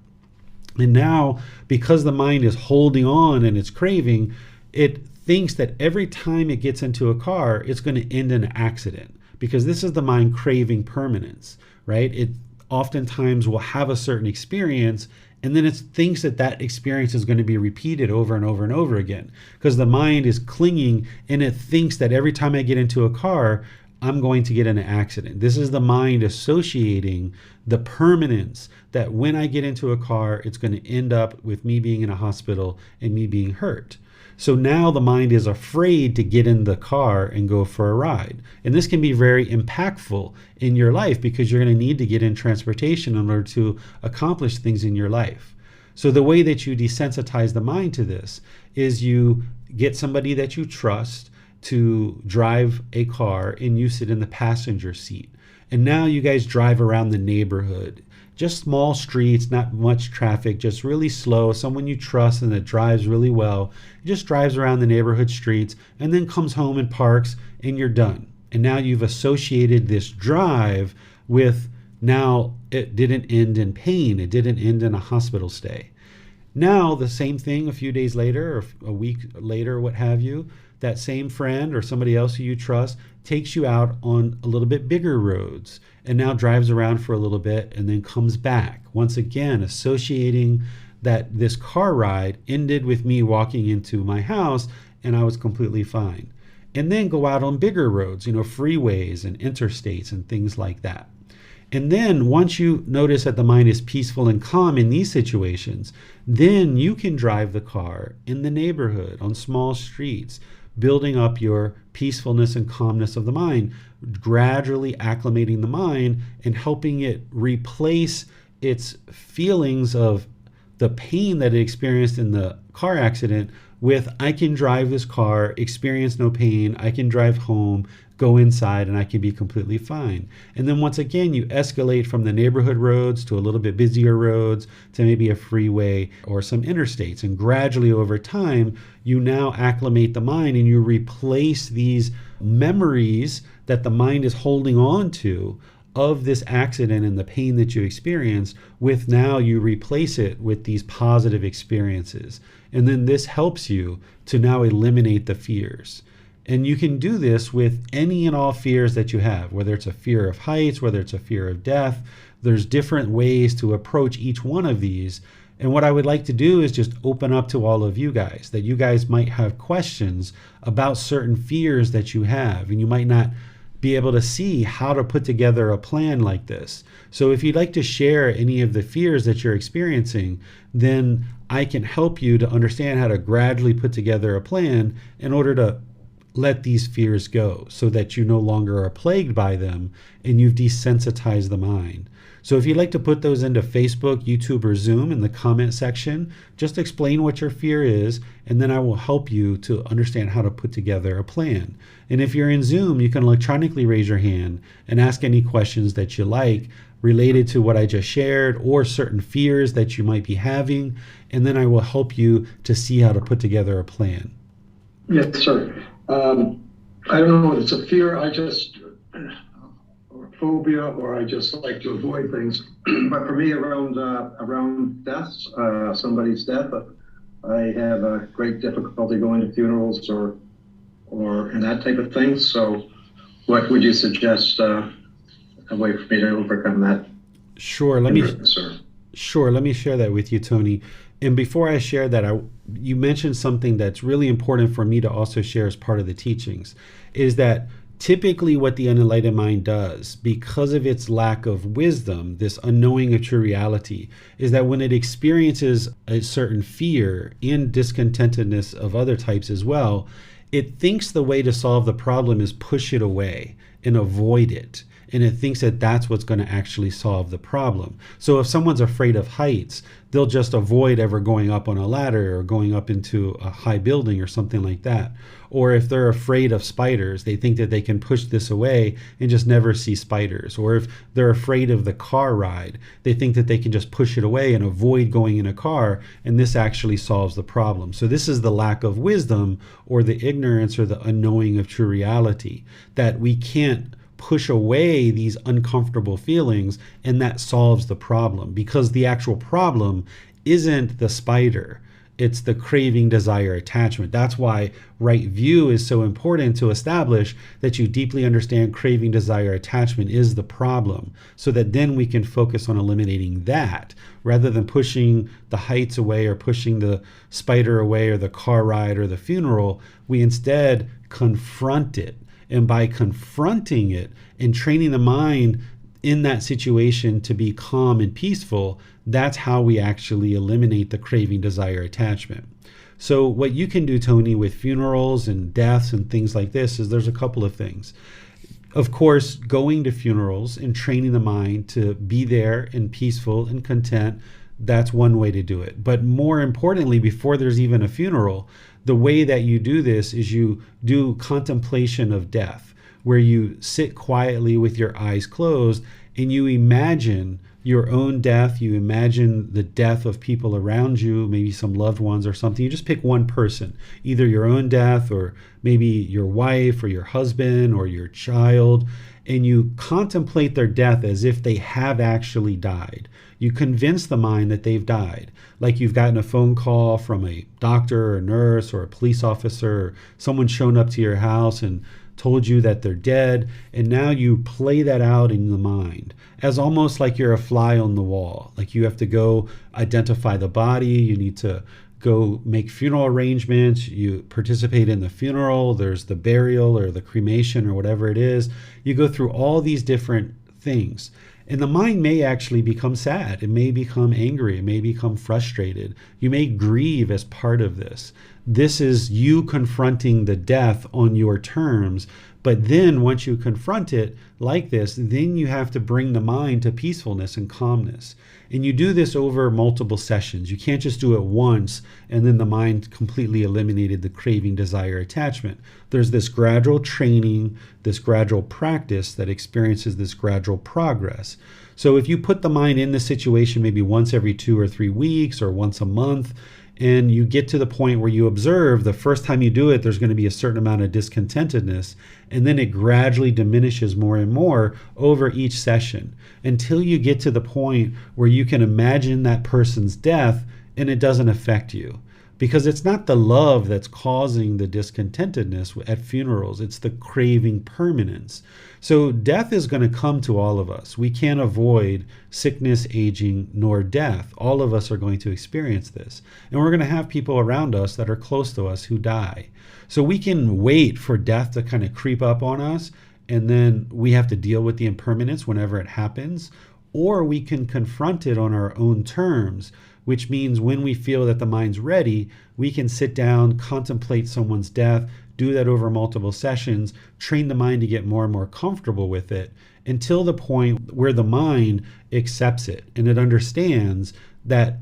And now, because the mind is holding on and it's craving, it thinks that every time it gets into a car, it's going to end in an accident, because this is the mind craving permanence, right? It oftentimes will have a certain experience, and then it thinks that that experience is going to be repeated over and over and over again, because the mind is clinging and it thinks that every time I get into a car, I'm going to get in an accident. This is the mind associating the permanence that when I get into a car, it's going to end up with me being in a hospital and me being hurt. So now the mind is afraid to get in the car and go for a ride. And this can be very impactful in your life because you're going to need to get in transportation in order to accomplish things in your life. So the way that you desensitize the mind to this is you get somebody that you trust to drive a car and you sit in the passenger seat. And now you guys drive around the neighborhood. Just small streets, not much traffic, just really slow. Someone you trust and that drives really well. Just drives around the neighborhood streets and then comes home and parks and you're done. And now you've associated this drive with, now it didn't end in pain. It didn't end in a hospital stay. Now the same thing a few days later or a week later, what have you, that same friend or somebody else who you trust takes you out on a little bit bigger roads and now drives around for a little bit and then comes back. Once again, associating that this car ride ended with me walking into my house and I was completely fine. And then go out on bigger roads, freeways and interstates and things like that. And then once you notice that the mind is peaceful and calm in these situations, then you can drive the car in the neighborhood on small streets, building up your peacefulness and calmness of the mind, gradually acclimating the mind and helping it replace its feelings of the pain that it experienced in the car accident with, I can drive this car, experience no pain, I can drive home, go inside, and I can be completely fine. And then once again, you escalate from the neighborhood roads to a little bit busier roads to maybe a freeway or some interstates. And gradually over time, you now acclimate the mind and you replace these memories that the mind is holding on to of this accident and the pain that you experienced with, now you replace it with these positive experiences. And then this helps you to now eliminate the fears. And you can do this with any and all fears that you have, whether it's a fear of heights, whether it's a fear of death. There's different ways to approach each one of these. And what I would like to do is just open up to all of you guys, that you guys might have questions about certain fears that you have, and you might not be able to see how to put together a plan like this. So if you'd like to share any of the fears that you're experiencing, then I can help you to understand how to gradually put together a plan in order to let these fears go so that you no longer are plagued by them and you've desensitized the mind. So if you'd like to put those into Facebook, YouTube, or Zoom in the comment section, just explain what your fear is, and then I will help you to understand how to put together a plan. And if you're in Zoom, you can electronically raise your hand and ask any questions that you like related to what I just shared or certain fears that you might be having, and then I will help you to see how to put together a plan. Yes, sir. I don't know if it's a fear, or phobia, or I just like to avoid things. But for me, around deaths, somebody's death, I have a great difficulty going to funerals or and that type of thing. So what would you suggest a way for me to overcome that Sure. hindrance? Let me share that with you, Tony. And before I share that, you mentioned something that's really important for me to also share as part of the teachings, is that typically what the unenlightened mind does, because of its lack of wisdom, this unknowing of true reality, is that when it experiences a certain fear and discontentedness of other types as well, it thinks the way to solve the problem is push it away and avoid it. And it thinks that that's what's going to actually solve the problem. So if someone's afraid of heights, they'll just avoid ever going up on a ladder or going up into a high building or something like that. Or if they're afraid of spiders, they think that they can push this away and just never see spiders. Or if they're afraid of the car ride, they think that they can just push it away and avoid going in a car, and this actually solves the problem. So this is the lack of wisdom, or the ignorance, or the unknowing of true reality, that we can't push away these uncomfortable feelings, and that solves the problem, because the actual problem isn't the spider, it's the craving, desire, attachment. That's why right view is so important, to establish that you deeply understand craving, desire, attachment is the problem, so that then we can focus on eliminating that, rather than pushing the heights away or pushing the spider away or the car ride or the funeral. We instead confront it. And by confronting it and training the mind in that situation to be calm and peaceful, that's how we actually eliminate the craving, desire, attachment. So what you can do, Tony, with funerals and deaths and things like this, is there's a couple of things. Of course, going to funerals and training the mind to be there and peaceful and content, that's one way to do it. But more importantly, before there's even a funeral, the way that you do this is you do contemplation of death, where you sit quietly with your eyes closed and you imagine your own death. You imagine the death of people around you, maybe some loved ones or something. You just pick one person, either your own death or maybe your wife or your husband or your child, and you contemplate their death as if they have actually died. You convince the mind that they've died, like you've gotten a phone call from a doctor or a nurse or a police officer, or someone shown up to your house and told you that they're dead, and now you play that out in the mind as almost like you're a fly on the wall. Like you have to go identify the body, you need to go make funeral arrangements, you participate in the funeral, there's the burial or the cremation or whatever it is. You go through all these different things. And the mind may actually become sad. It may become angry. It may become frustrated. You may grieve as part of this. This is you confronting the death on your terms. But then once you confront it like this, then you have to bring the mind to peacefulness and calmness. And you do this over multiple sessions. You can't just do it once and then the mind completely eliminated the craving, desire, attachment. There's this gradual training, this gradual practice that experiences this gradual progress. So if you put the mind in the situation maybe once every 2 or 3 weeks or once a month, and you get to the point where you observe the first time you do it, there's going to be a certain amount of discontentedness, and then it gradually diminishes more and more over each session until you get to the point where you can imagine that person's death and it doesn't affect you. Because it's not the love that's causing the discontentedness at funerals, it's the craving permanence. So death is going to come to all of us. We can't avoid sickness, aging, nor death. All of us are going to experience this. And we're going to have people around us that are close to us who die. So we can wait for death to kind of creep up on us, and then we have to deal with the impermanence whenever it happens. Or we can confront it on our own terms, which means when we feel that the mind's ready, we can sit down, contemplate someone's death, do that over multiple sessions, train the mind to get more and more comfortable with it until the point where the mind accepts it and it understands that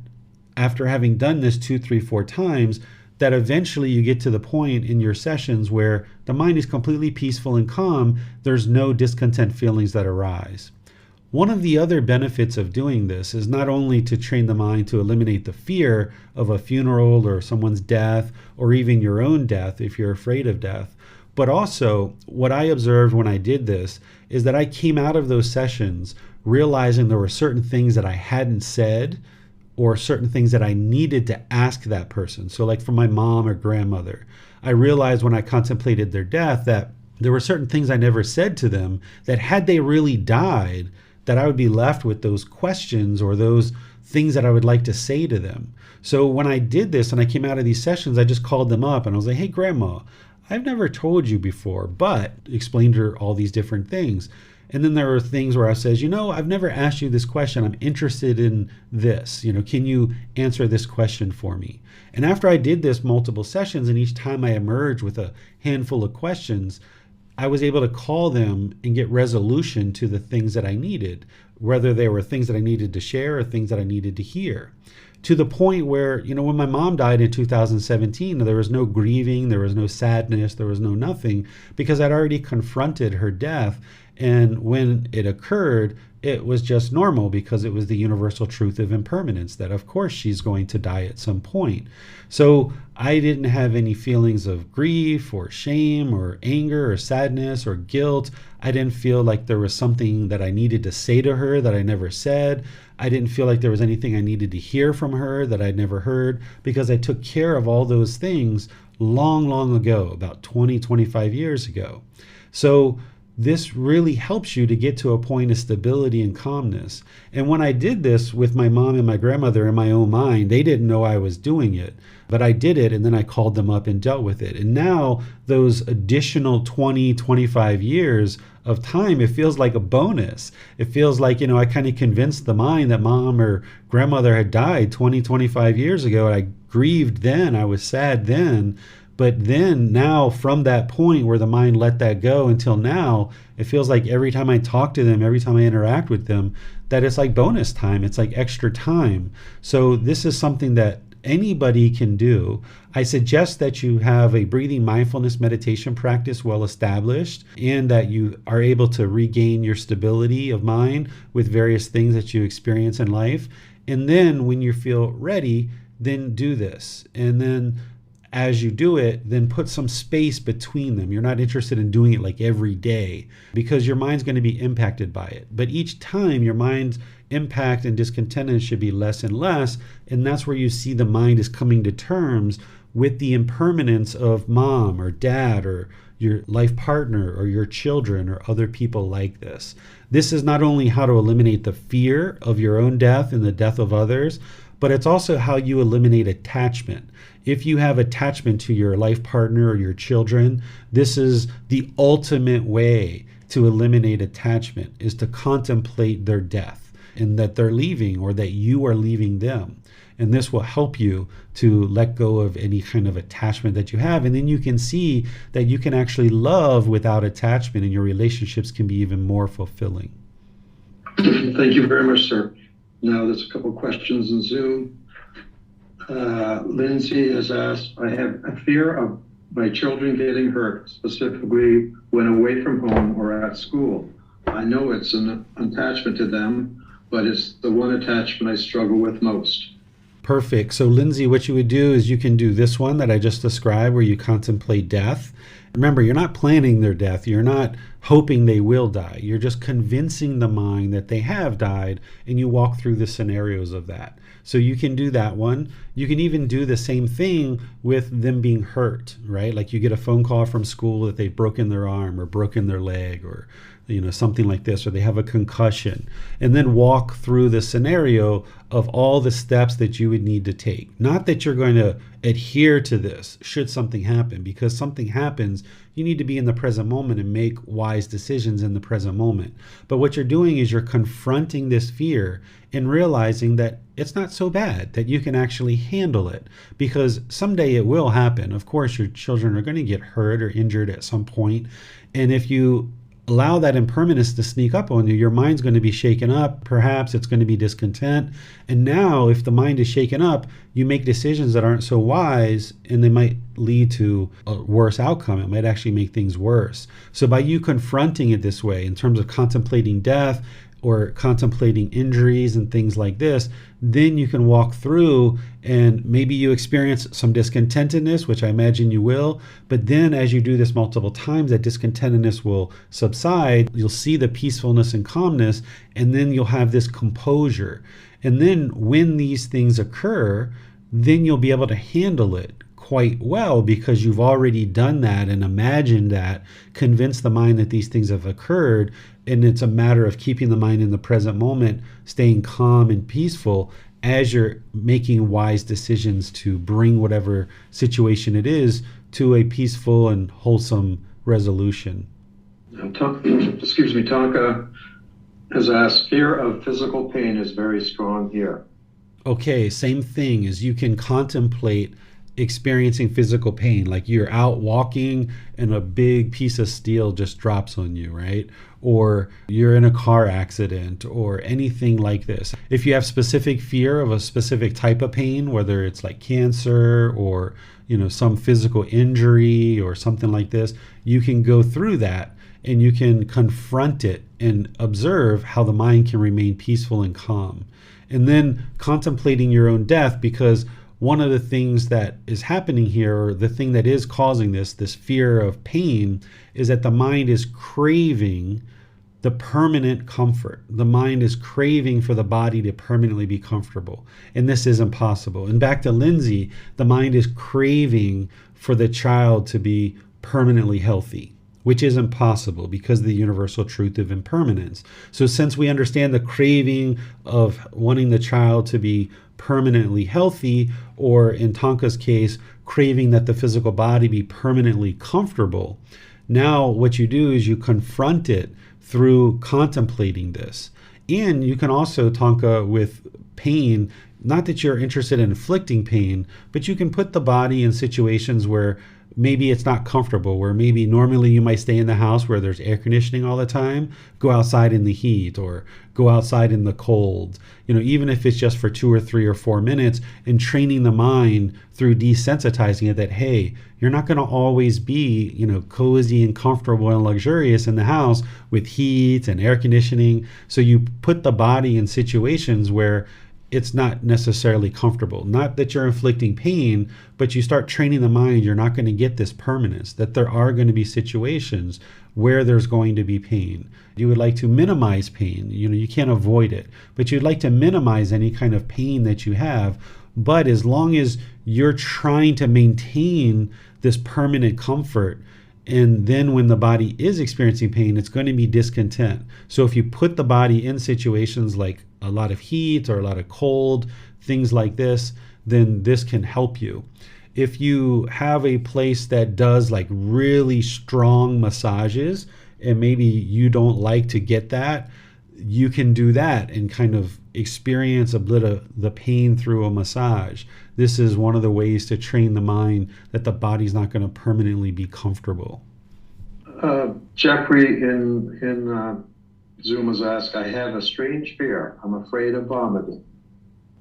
after having done this 2, 3, 4 times, that eventually you get to the point in your sessions where the mind is completely peaceful and calm. There's no discontent feelings that arise. One of the other benefits of doing this is not only to train the mind to eliminate the fear of a funeral or someone's death, or even your own death if you're afraid of death, but also what I observed when I did this is that I came out of those sessions realizing there were certain things that I hadn't said or certain things that I needed to ask that person. So like for my mom or grandmother, I realized when I contemplated their death that there were certain things I never said to them that had they really died, that I would be left with those questions or those things that I would like to say to them. So when I did this and I came out of these sessions, I just called them up and I was like, hey, Grandma, I've never told you before, but explained to her all these different things. And then there are things where I says, I've never asked you this question. I'm interested in this. Can you answer this question for me? And after I did this multiple sessions, and each time I emerged with a handful of questions, I was able to call them and get resolution to the things that I needed, whether they were things that I needed to share or things that I needed to hear. To the point where, when my mom died in 2017, there was no grieving, there was no sadness, there was no nothing, because I'd already confronted her death. And when it occurred, it was just normal because it was the universal truth of impermanence that, of course, she's going to die at some point. So I didn't have any feelings of grief or shame or anger or sadness or guilt. I didn't feel like there was something that I needed to say to her that I never said. I didn't feel like there was anything I needed to hear from her that I'd never heard, because I took care of all those things long, long ago, about 20, 25 years ago. So this really helps you to get to a point of stability and calmness. And when I did this with my mom and my grandmother in my own mind, they didn't know I was doing it, but I did it, and then I called them up and dealt with it. And now those additional 20, 25 years of time, it feels like a bonus. It feels like, I kind of convinced the mind that mom or grandmother had died 20, 25 years ago. I grieved then, I was sad then. But then now, from that point where the mind let that go until now, it feels like every time I talk to them, every time I interact with them, that it's like bonus time. It's like extra time. So this is something that anybody can do. I suggest that you have a breathing mindfulness meditation practice well established, and that you are able to regain your stability of mind with various things that you experience in life. And then when you feel ready, then do this. And then as you do it, then put some space between them. You're not interested in doing it like every day, because your mind's going to be impacted by it. But each time, your mind's impact and discontentment should be less and less. And that's where you see the mind is coming to terms with the impermanence of mom or dad or your life partner or your children or other people like this. This is not only how to eliminate the fear of your own death and the death of others, but it's also how you eliminate attachment. If you have attachment to your life partner or your children, this is the ultimate way to eliminate attachment, is to contemplate their death and that they're leaving or that you are leaving them. And this will help you to let go of any kind of attachment that you have. And then you can see that you can actually love without attachment, and your relationships can be even more fulfilling. Thank you very much, sir. Now there's a couple questions in Zoom. Lindsay has asked, I have a fear of my children getting hurt, specifically when away from home or at school. I know it's an attachment to them, but it's the one attachment I struggle with most. Perfect. So Lindsay, what you would do is you can do this one that I just described, where you contemplate death. Remember, you're not planning their death. You're not hoping they will die. You're just convincing the mind that they have died, and you walk through the scenarios of that. So you can do that one. You can even do the same thing with them being hurt, right? Like you get a phone call from school that they've broken their arm or broken their leg or something like this, or they have a concussion, and then walk through the scenario of all the steps that you would need to take. Not that you're going to adhere to this should something happen, because something happens, you need to be in the present moment and make wise decisions in the present moment. But what you're doing is you're confronting this fear and realizing that it's not so bad, that you can actually handle it, because someday it will happen. Of course, your children are going to get hurt or injured at some point. And if you allow that impermanence to sneak up on you, your mind's going to be shaken up. Perhaps it's going to be discontent. And now if the mind is shaken up, you make decisions that aren't so wise, and they might lead to a worse outcome. It might actually make things worse. So by you confronting it this way, in terms of contemplating death or contemplating injuries and things like this, then you can walk through, and maybe you experience some discontentedness, which I imagine you will, but then as you do this multiple times, that discontentedness will subside. You'll see the peacefulness and calmness, and then you'll have this composure. And then when these things occur, then you'll be able to handle it quite well because you've already done that and imagined that, convinced the mind that these things have occurred, and it's a matter of keeping the mind in the present moment, staying calm and peaceful as you're making wise decisions to bring whatever situation it is to a peaceful and wholesome resolution. Tonka has asked, fear of physical pain is very strong here. Okay, same thing as you can contemplate experiencing physical pain, like you're out walking and a big piece of steel just drops on you, right? Or you're in a car accident or anything like this. If you have specific fear of a specific type of pain, whether it's like cancer or some physical injury or something like this, you can go through that and you can confront it and observe how the mind can remain peaceful and calm. And then contemplating your own death, because one of the things that is happening here, or the thing that is causing this fear of pain, is that the mind is craving the permanent comfort. The mind is craving for the body to permanently be comfortable. And this is impossible. And back to Lindsay, the mind is craving for the child to be permanently healthy, which is impossible because of the universal truth of impermanence. So since we understand the craving of wanting the child to be permanently healthy, or in Tonka's case, craving that the physical body be permanently comfortable, now what you do is you confront it through contemplating this. And you can also, Tonka, with pain, not that you're interested in inflicting pain, but you can put the body in situations where maybe it's not comfortable, where maybe normally you might stay in the house where there's air conditioning all the time, go outside in the heat or go outside in the cold, even if it's just for 2 or 3 or 4 minutes, and training the mind through desensitizing it that, hey, you're not going to always be, cozy and comfortable and luxurious in the house with heat and air conditioning. So you put the body in situations where it's not necessarily comfortable. Not that you're inflicting pain, but you start training the mind, you're not going to get this permanence, that there are going to be situations where there's going to be pain. You would like to minimize pain. You can't avoid it, but you'd like to minimize any kind of pain that you have. But as long as you're trying to maintain this permanent comfort, and then when the body is experiencing pain, it's going to be discontent. So if you put the body in situations like a lot of heat or a lot of cold, things like this, then this can help you. If you have a place that does like really strong massages, and maybe you don't like to get that, you can do that and kind of experience a bit of the pain through a massage. This is one of the ways to train the mind that the body's not going to permanently be comfortable. Jeffrey in Zoom has asked, I have a strange fear. I'm afraid of vomiting.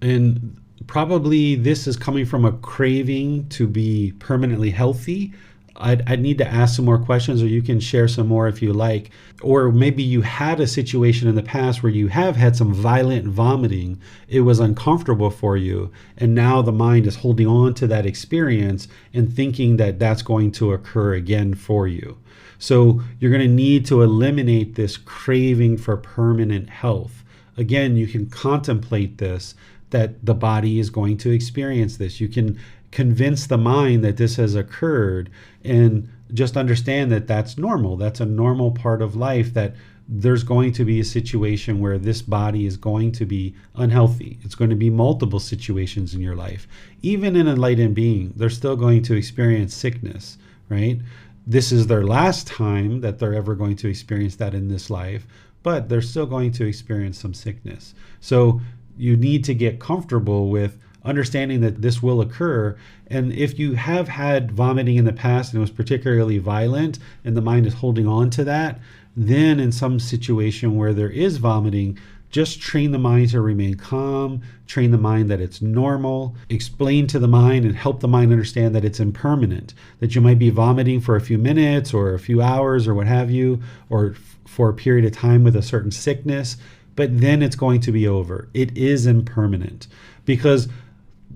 And probably this is coming from a craving to be permanently healthy. I'd need to ask some more questions, or you can share some more if you like. Or maybe you had a situation in the past where you have had some violent vomiting. It was uncomfortable for you. And now the mind is holding on to that experience and thinking that that's going to occur again for you. So you're going to need to eliminate this craving for permanent health. Again, you can contemplate this, that the body is going to experience this. You can convince the mind that this has occurred, and just understand that that's normal. That's a normal part of life, that there's going to be a situation where this body is going to be unhealthy. It's going to be multiple situations in your life. Even an enlightened being, they're still going to experience sickness, right? This is their last time that they're ever going to experience that in this life, but they're still going to experience some sickness. So you need to get comfortable with understanding that this will occur. And if you have had vomiting in the past and it was particularly violent and the mind is holding on to that, then in some situation where there is vomiting, just train the mind to remain calm, train the mind that it's normal, explain to the mind and help the mind understand that it's impermanent, that you might be vomiting for a few minutes or a few hours or what have you, or for a period of time with a certain sickness, but then it's going to be over. It is impermanent, because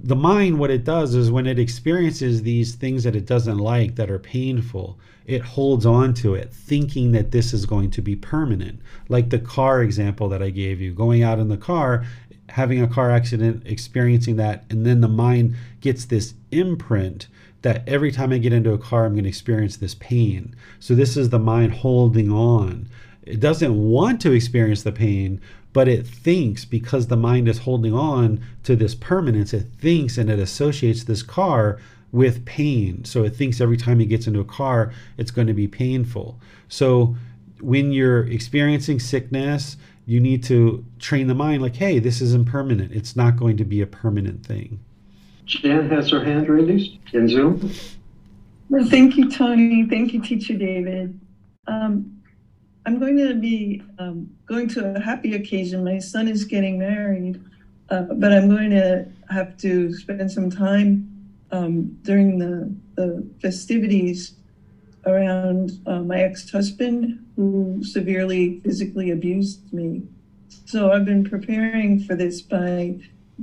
the mind, what it does is when it experiences these things that it doesn't like, that are painful, it holds on to it, thinking that this is going to be permanent. Like the car example that I gave you, going out in the car, having a car accident, experiencing that, and then the mind gets this imprint that every time I get into a car, I'm going to experience this pain. So this is the mind holding on. It doesn't want to experience the pain, but it thinks, because the mind is holding on to this permanence, it thinks and it associates this car with pain. So it thinks every time it gets into a car, it's going to be painful. So when you're experiencing sickness, you need to train the mind like, hey, this is impermanent. It's not going to be a permanent thing. Jan has her hand raised in Zoom. Well, thank you, Tony. Thank you, Teacher David. I'm going to be going to a happy occasion. My son is getting married, but I'm going to have to spend some time during the festivities around my ex-husband, who severely physically abused me. So I've been preparing for this by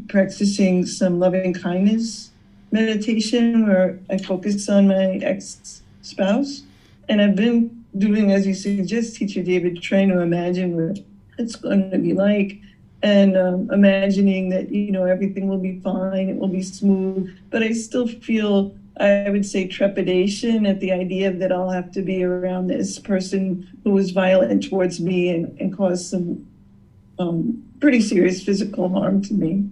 practicing some loving kindness meditation where I focus on my ex-spouse. And I've been doing, as you suggest, Teacher David, trying to imagine what it's going to be like, and imagining that, everything will be fine, it will be smooth. But I still feel, I would say, trepidation at the idea that I'll have to be around this person who was violent towards me and caused some pretty serious physical harm to me.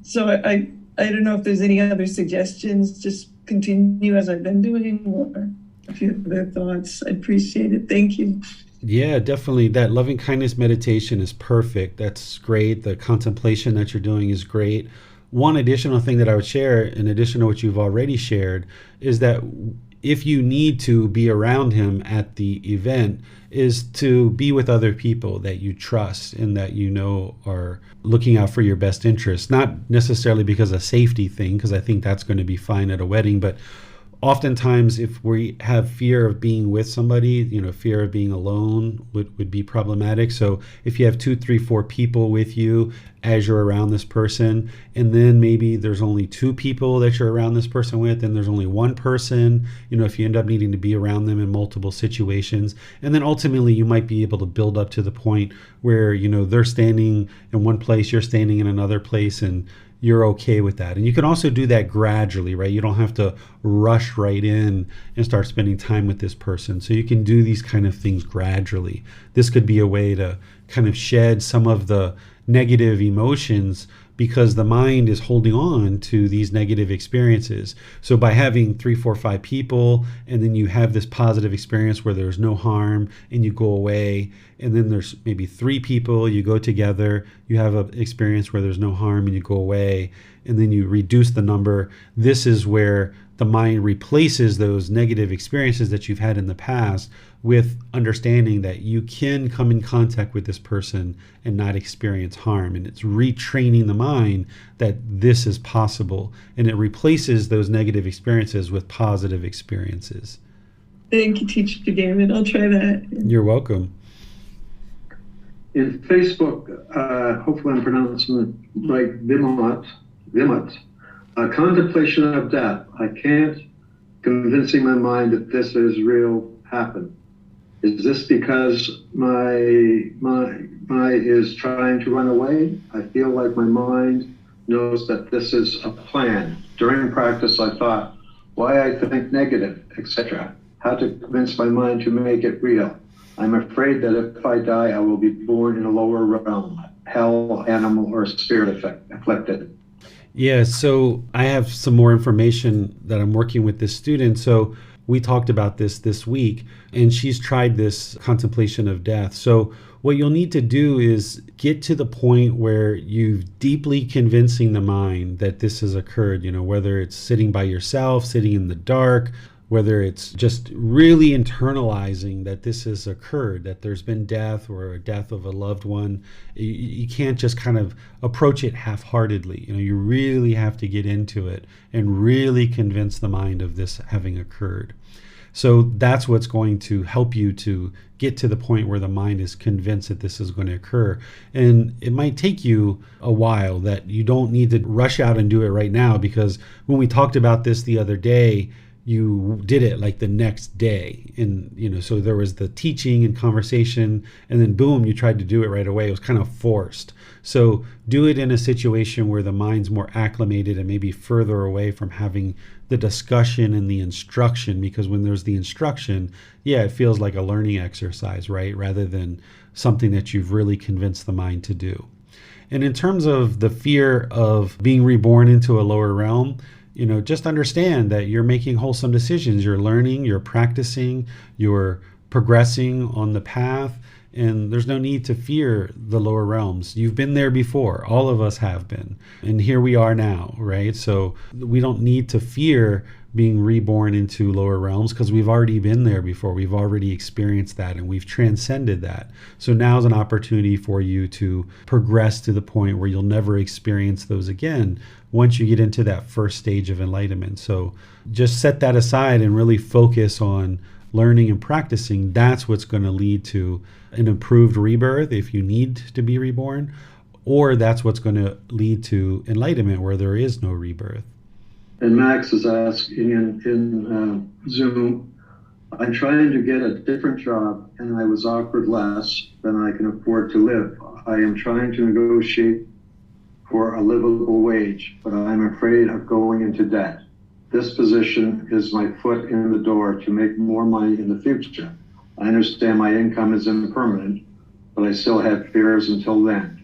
So I don't know if there's any other suggestions, just continue as I've been doing, or a few other thoughts. I appreciate it. Thank you. Yeah, definitely. That loving kindness meditation is perfect. That's great. The contemplation that you're doing is great. One additional thing that I would share, in addition to what you've already shared, is that if you need to be around him at the event, is to be with other people that you trust and that you know are looking out for your best interests. Not necessarily because of safety thing, because I think that's going to be fine at a wedding, but oftentimes if we have fear of being with somebody, fear of being alone would be problematic. So if you have 2, 3, 4 people with you as you're around this person, and then maybe there's only 2 people that you're around this person with, and there's only 1 person, if you end up needing to be around them in multiple situations, and then ultimately you might be able to build up to the point where, they're standing in one place, you're standing in another place, and you're okay with that. And you can also do that gradually, right? You don't have to rush right in and start spending time with this person. So you can do these kind of things gradually. This could be a way to kind of shed some of the negative emotions, because the mind is holding on to these negative experiences. So by having 3, 4, 5 people, and then you have this positive experience where there's no harm and you go away, and then there's maybe 3 people, you go together, you have an experience where there's no harm and you go away, and then you reduce the number. This is where the mind replaces those negative experiences that you've had in the past with understanding that you can come in contact with this person and not experience harm. And it's retraining the mind that this is possible. And it replaces those negative experiences with positive experiences. Thank you, Teacher David. I'll try that. You're welcome. In Facebook, hopefully I'm pronouncing it right, Vimot, contemplation of death. I can't convincing my mind that this is real happen. Is this because my is trying to run away? I feel like my mind knows that this is a plan. During practice, I thought, why I think negative, etc. How to convince my mind to make it real. I'm afraid that if I die, I will be born in a lower realm, hell, animal, or spirit afflicted. Yeah, so I have some more information that I'm working with this student. So we talked about this week, and she's tried this contemplation of death. So what you'll need to do is get to the point where you've deeply convincing the mind that this has occurred, whether it's sitting by yourself, sitting in the dark, whether it's just really internalizing that this has occurred, that there's been death or a death of a loved one. You can't just kind of approach it half-heartedly. You really have to get into it and really convince the mind of this having occurred. So that's what's going to help you to get to the point where the mind is convinced that this is going to occur. And it might take you a while, that you don't need to rush out and do it right now, because when we talked about this the other day, you did it like the next day. And, so there was the teaching and conversation, and then boom, you tried to do it right away. It was kind of forced. So do it in a situation where the mind's more acclimated and maybe further away from having the discussion and the instruction, because when there's the instruction, it feels like a learning exercise, right? Rather than something that you've really convinced the mind to do. And in terms of the fear of being reborn into a lower realm, just understand that you're making wholesome decisions. You're learning, you're practicing, you're progressing on the path, and there's no need to fear the lower realms. You've been there before. All of us have been. And here we are now, right? So we don't need to fear being reborn into lower realms because we've already been there before. We've already experienced that and we've transcended that. So now's an opportunity for you to progress to the point where you'll never experience those again once you get into that first stage of enlightenment. So just set that aside and really focus on learning and practicing. That's what's going to lead to an improved rebirth if you need to be reborn, or that's what's going to lead to enlightenment where there is no rebirth. And Max is asking in Zoom, I'm trying to get a different job and I was offered less than I can afford to live. I am trying to negotiate for a livable wage, but I'm afraid of going into debt. This position is my foot in the door to make more money in the future. I understand my income is impermanent, but I still have fears until then.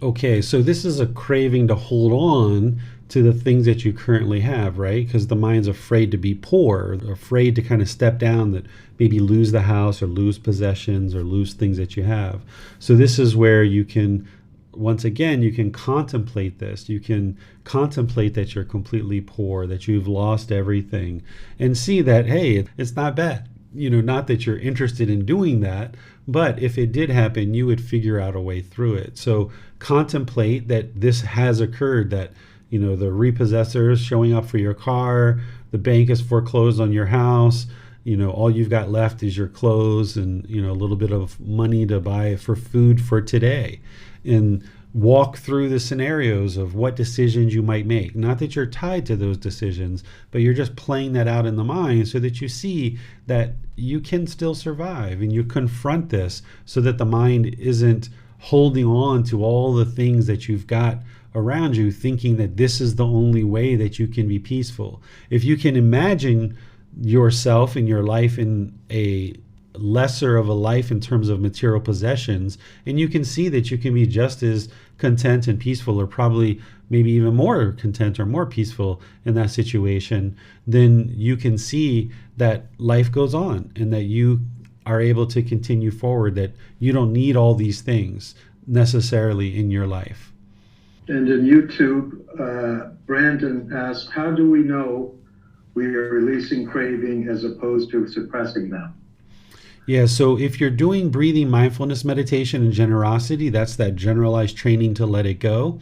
Okay, so this is a craving to hold on to the things that you currently have, right? Because the mind's afraid to be poor, afraid to kind of step down, that maybe lose the house or lose possessions or lose things that you have. So this is where you can, once again, you can contemplate this. You can contemplate that you're completely poor, that you've lost everything, and see that, hey, it's not bad. Not that you're interested in doing that, but if it did happen, you would figure out a way through it. So contemplate that this has occurred, that the repossessors showing up for your car, the bank is foreclosed on your house, all you've got left is your clothes and, a little bit of money to buy for food for today. And walk through the scenarios of what decisions you might make. Not that you're tied to those decisions, but you're just playing that out in the mind so that you see that you can still survive, and you confront this so that the mind isn't holding on to all the things that you've got around you, thinking that this is the only way that you can be peaceful. If you can imagine yourself and your life in a lesser of a life in terms of material possessions, and you can see that you can be just as content and peaceful, or probably maybe even more content or more peaceful in that situation, then you can see that life goes on and that you are able to continue forward, that you don't need all these things necessarily in your life. And in YouTube, Brandon asked, how do we know we are releasing craving as opposed to suppressing them? Yeah, so if you're doing breathing mindfulness meditation and generosity, that's that generalized training to let it go.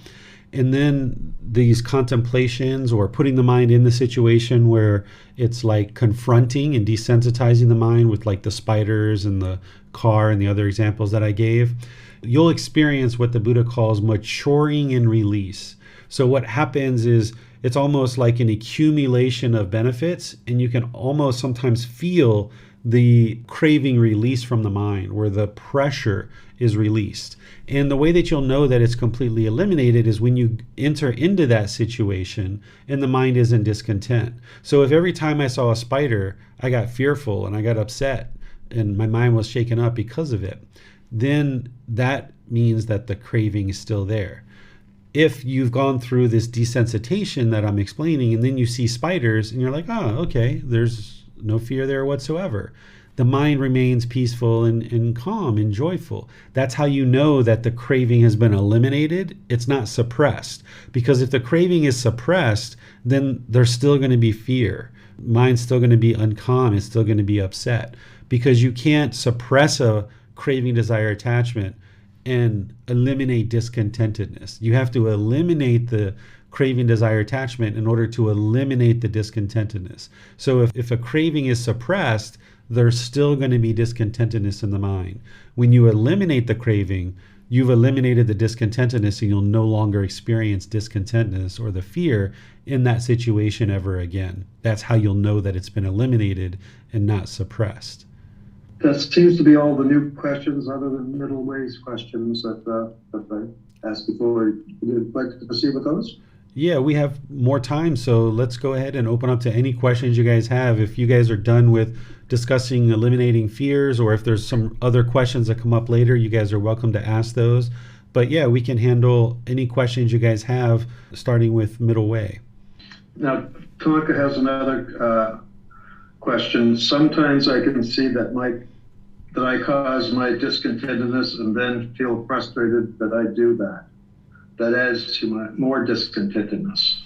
And then these contemplations, or putting the mind in the situation where it's like confronting and desensitizing the mind with like the spiders and the car and the other examples that I gave, you'll experience what the Buddha calls maturing and release. So what happens is it's almost like an accumulation of benefits, and you can almost sometimes feel the craving release from the mind, where the pressure is released. And the way that you'll know that it's completely eliminated is when you enter into that situation and the mind is in discontent. So if every time I saw a spider, I got fearful and I got upset and my mind was shaken up because of it, then that means that the craving is still there. If you've gone through this desensitization that I'm explaining, and then you see spiders and you're like, oh, okay, there's no fear there whatsoever, the mind remains peaceful and calm and joyful. That's how you know that the craving has been eliminated. It's not suppressed. Because if the craving is suppressed, then there's still going to be fear. Mind's still going to be uncalm. It's still going to be upset. Because you can't suppress a craving, desire, attachment and eliminate discontentedness. You have to eliminate the craving, desire, attachment in order to eliminate the discontentedness. So if a craving is suppressed, there's still going to be discontentedness in the mind. When you eliminate the craving, you've eliminated the discontentedness, and you'll no longer experience discontentedness or the fear in that situation ever again. That's how you'll know that it's been eliminated and not suppressed. That seems to be all the new questions other than middle ways questions that I asked before. Would you like to proceed with those? Yeah, we have more time, so let's go ahead and open up to any questions you guys have. If you guys are done with discussing eliminating fears, or if there's some other questions that come up later, you guys are welcome to ask those. But yeah, we can handle any questions you guys have, starting with middle way. Now, Tonka has another question. Sometimes I can see that I cause my discontentedness and then feel frustrated that I do that. That adds to my more discontentedness.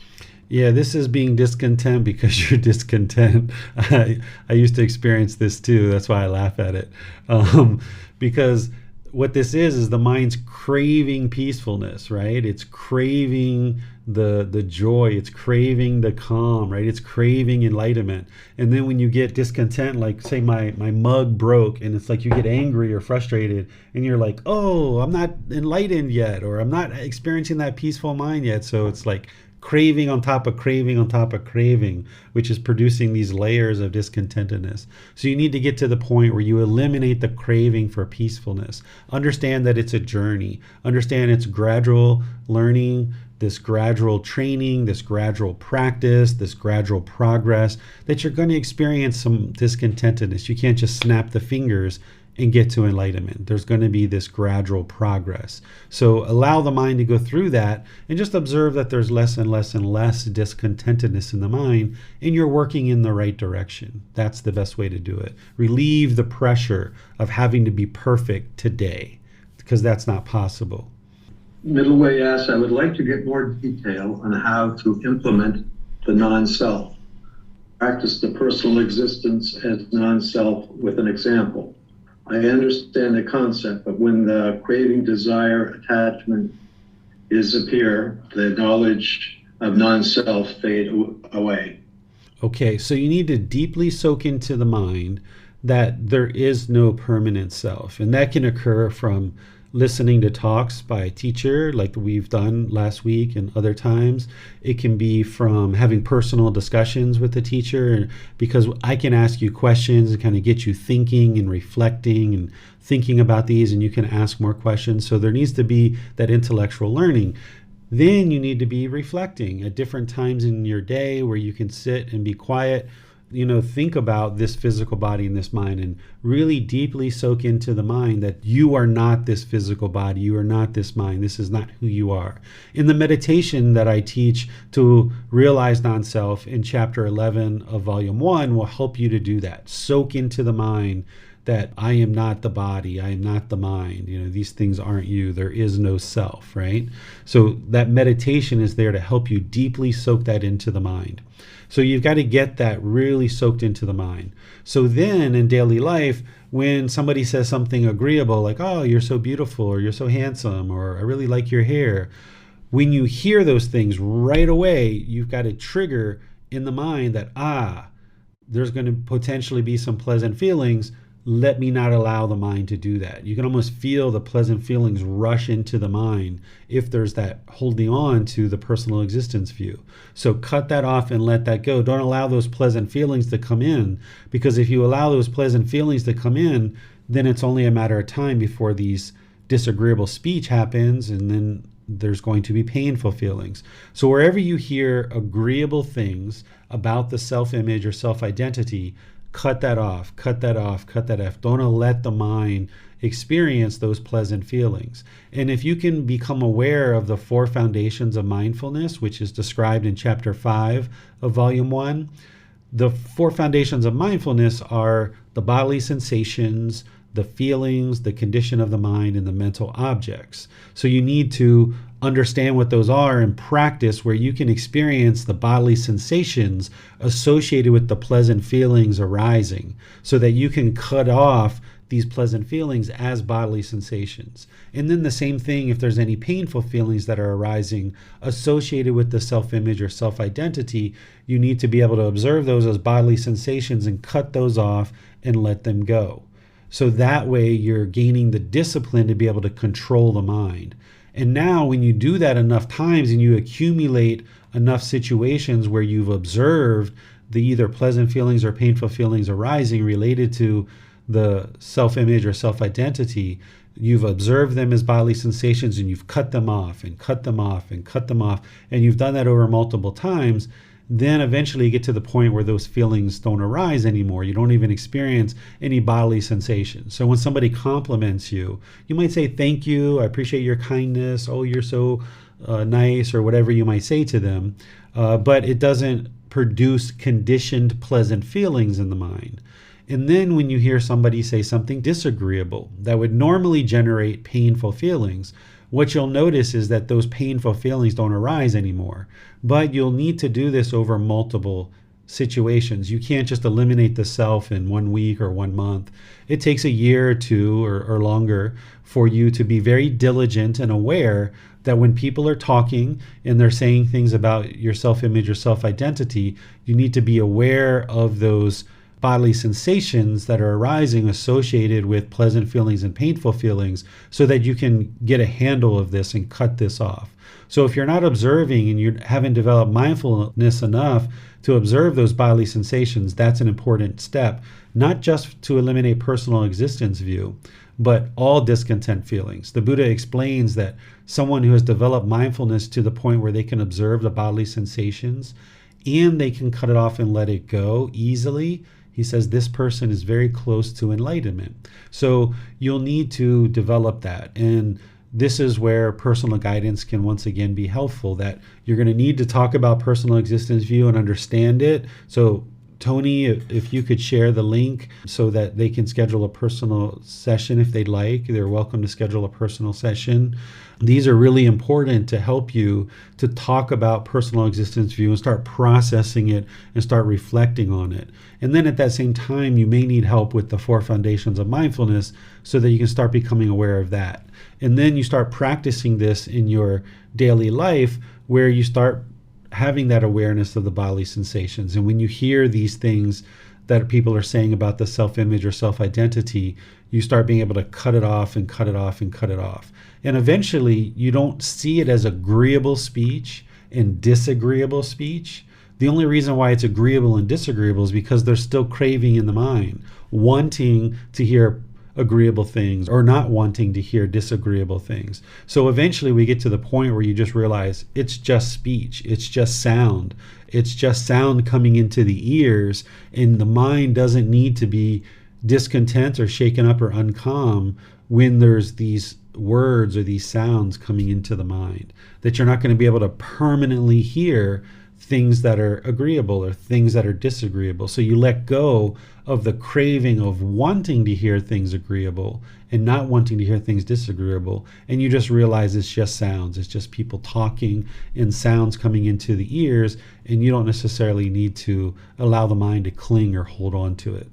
Yeah, this is being discontent because you're discontent. I used to experience this too. That's why I laugh at it. Because what this is the mind's craving peacefulness, right? It's craving the joy. It's craving the calm, right? It's craving enlightenment. And then when you get discontent, like say my mug broke, and it's like you get angry or frustrated, and you're like, oh, I'm not enlightened yet, or I'm not experiencing that peaceful mind yet. So it's like craving on top of craving on top of craving, which is producing these layers of discontentedness. So you need to get to the point where you eliminate the craving for peacefulness. Understand that it's a journey. Understand it's gradual learning, this gradual training, this gradual practice, this gradual progress, that you're going to experience some discontentedness. You can't just snap the fingers and get to enlightenment. There's going to be this gradual progress. So allow the mind to go through that, and just observe that there's less and less and less discontentedness in the mind, and you're working in the right direction. That's the best way to do it. Relieve the pressure of having to be perfect today, because that's not possible. Middle way asks, I would like to get more detail on how to implement the non-self. Practice the personal existence as non-self with an example. I understand the concept, but when the craving, desire, attachment appear, the knowledge of non-self fade away. Okay, so you need to deeply soak into the mind that there is no permanent self. And that can occur from listening to talks by a teacher like we've done last week and other times. It can be from having personal discussions with the teacher, because I can ask you questions and kind of get you thinking and reflecting and thinking about these, and you can ask more questions. So there needs to be that intellectual learning. Then you need to be reflecting at different times in your day where you can sit and be quiet. Think about this physical body and this mind, and really deeply soak into the mind that you are not this physical body. You are not this mind. This is not who you are. In the meditation that I teach to realize non-self in chapter 11 of volume 1 will help you to do that. Soak into the mind that I am not the body. I am not the mind. These things aren't you. There is no self, right? So that meditation is there to help you deeply soak that into the mind. So you've got to get that really soaked into the mind. So then in daily life, when somebody says something agreeable, like, oh, you're so beautiful, or you're so handsome, or I really like your hair, when you hear those things right away, you've got to trigger in the mind that, there's going to potentially be some pleasant feelings. Let me not allow the mind to do that. You can almost feel the pleasant feelings rush into the mind if there's that holding on to the personal existence view. So cut that off and let that go. Don't allow those pleasant feelings to come in, because if you allow those pleasant feelings to come in, then it's only a matter of time before these disagreeable speech happens, and then there's going to be painful feelings. So wherever you hear agreeable things about the self-image or self-identity, cut that off, cut that off, cut that off. Don't let the mind experience those pleasant feelings. And if you can become aware of the 4 foundations of mindfulness, which is described in chapter 5 of volume 1, the 4 foundations of mindfulness are the bodily sensations, the feelings, the condition of the mind, and the mental objects. So you need to understand what those are and practice where you can experience the bodily sensations associated with the pleasant feelings arising, so that you can cut off these pleasant feelings as bodily sensations. And then the same thing if there's any painful feelings that are arising associated with the self-image or self-identity, you need to be able to observe those as bodily sensations and cut those off and let them go. So that way you're gaining the discipline to be able to control the mind. And now when you do that enough times and you accumulate enough situations where you've observed the either pleasant feelings or painful feelings arising related to the self-image or self-identity, you've observed them as bodily sensations and you've cut them off and cut them off and cut them off, and you've done that over multiple times, then eventually you get to the point where those feelings don't arise anymore. You don't even experience any bodily sensation. So when somebody compliments you, you might say, "Thank you, I appreciate your kindness, oh, you're so nice," or whatever you might say to them, but it doesn't produce conditioned pleasant feelings in the mind. And then when you hear somebody say something disagreeable that would normally generate painful feelings, what you'll notice is that those painful feelings don't arise anymore. But you'll need to do this over multiple situations. You can't just eliminate the self in 1 week or 1 month. It takes a year or two or longer for you to be very diligent and aware that when people are talking and they're saying things about your self-image or self-identity, you need to be aware of those bodily sensations that are arising associated with pleasant feelings and painful feelings so that you can get a handle of this and cut this off. So if you're not observing and you haven't developed mindfulness enough to observe those bodily sensations, that's an important step, not just to eliminate personal existence view, but all discontent feelings. The Buddha explains that someone who has developed mindfulness to the point where they can observe the bodily sensations and they can cut it off and let it go easily, he says this person is very close to enlightenment. So you'll need to develop that. And this is where personal guidance can once again be helpful, that you're going to need to talk about personal existence view and understand it. So Tony, if you could share the link so that they can schedule a personal session if they'd like. They're welcome to schedule a personal session. These are really important to help you to talk about personal existence view and start processing it and start reflecting on it. And then at that same time, you may need help with the 4 foundations of mindfulness so that you can start becoming aware of that. And then you start practicing this in your daily life where you start having that awareness of the bodily sensations. And when you hear these things that people are saying about the self-image or self-identity, you start being able to cut it off and cut it off and cut it off. And eventually you don't see it as agreeable speech and disagreeable speech. The only reason why it's agreeable and disagreeable is because there's still craving in the mind, wanting to hear agreeable things or not wanting to hear disagreeable things. So eventually we get to the point where you just realize it's just speech, it's just sound. It's just sound coming into the ears, and the mind doesn't need to be discontent or shaken up or uncalm when there's these words or these sounds coming into the mind, that you're not going to be able to permanently hear things that are agreeable or things that are disagreeable. So you let go of the craving of wanting to hear things agreeable and not wanting to hear things disagreeable, and you just realize it's just sounds. It's just people talking and sounds coming into the ears, and you don't necessarily need to allow the mind to cling or hold on to it.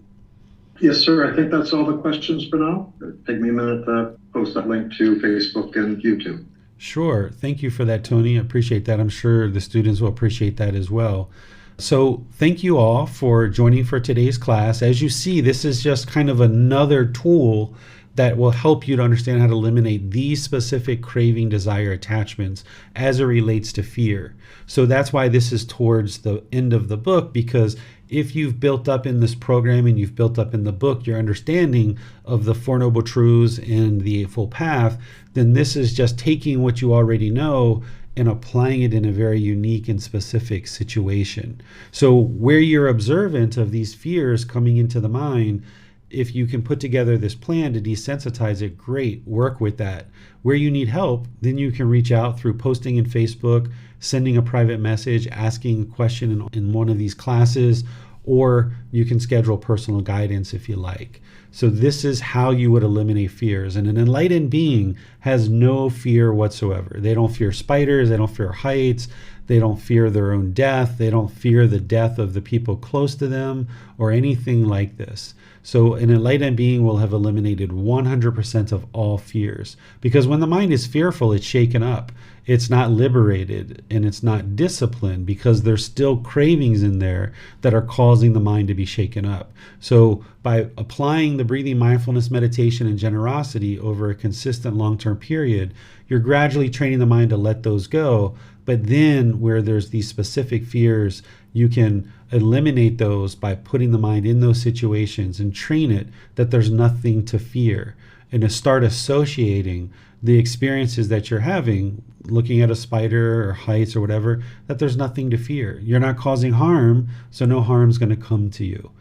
Yes, sir. I think that's all the questions for now. Take me a minute to post that link to Facebook and YouTube. Sure. Thank you for that, Tony. I appreciate that. I'm sure the students will appreciate that as well. So thank you all for joining for today's class. As you see, this is just kind of another tool that will help you to understand how to eliminate these specific craving, desire, attachments as it relates to fear. So that's why this is towards the end of the book, because if you've built up in this program and you've built up in the book your understanding of the Four Noble Truths and the Eightfold Path, then this is just taking what you already know and applying it in a very unique and specific situation. So where you're observant of these fears coming into the mind, if you can put together this plan to desensitize it, great, work with that. Where you need help, then you can reach out through posting in Facebook, sending a private message, asking a question in one of these classes, or you can schedule personal guidance if you like. So this is how you would eliminate fears. And an enlightened being has no fear whatsoever. They don't fear spiders, they don't fear heights, They don't fear their own death. They don't fear the death of the people close to them or anything like this. So an enlightened being will have eliminated 100% of all fears. Because when the mind is fearful, it's shaken up. It's not liberated and it's not disciplined because there's still cravings in there that are causing the mind to be shaken up. So by applying the breathing mindfulness meditation and generosity over a consistent long-term period, you're gradually training the mind to let those go. But then where there's these specific fears, you can eliminate those by putting the mind in those situations and train it that there's nothing to fear, and to start associating the experiences that you're having, looking at a spider or heights or whatever, that there's nothing to fear. You're not causing harm, so no harm's going to come to you.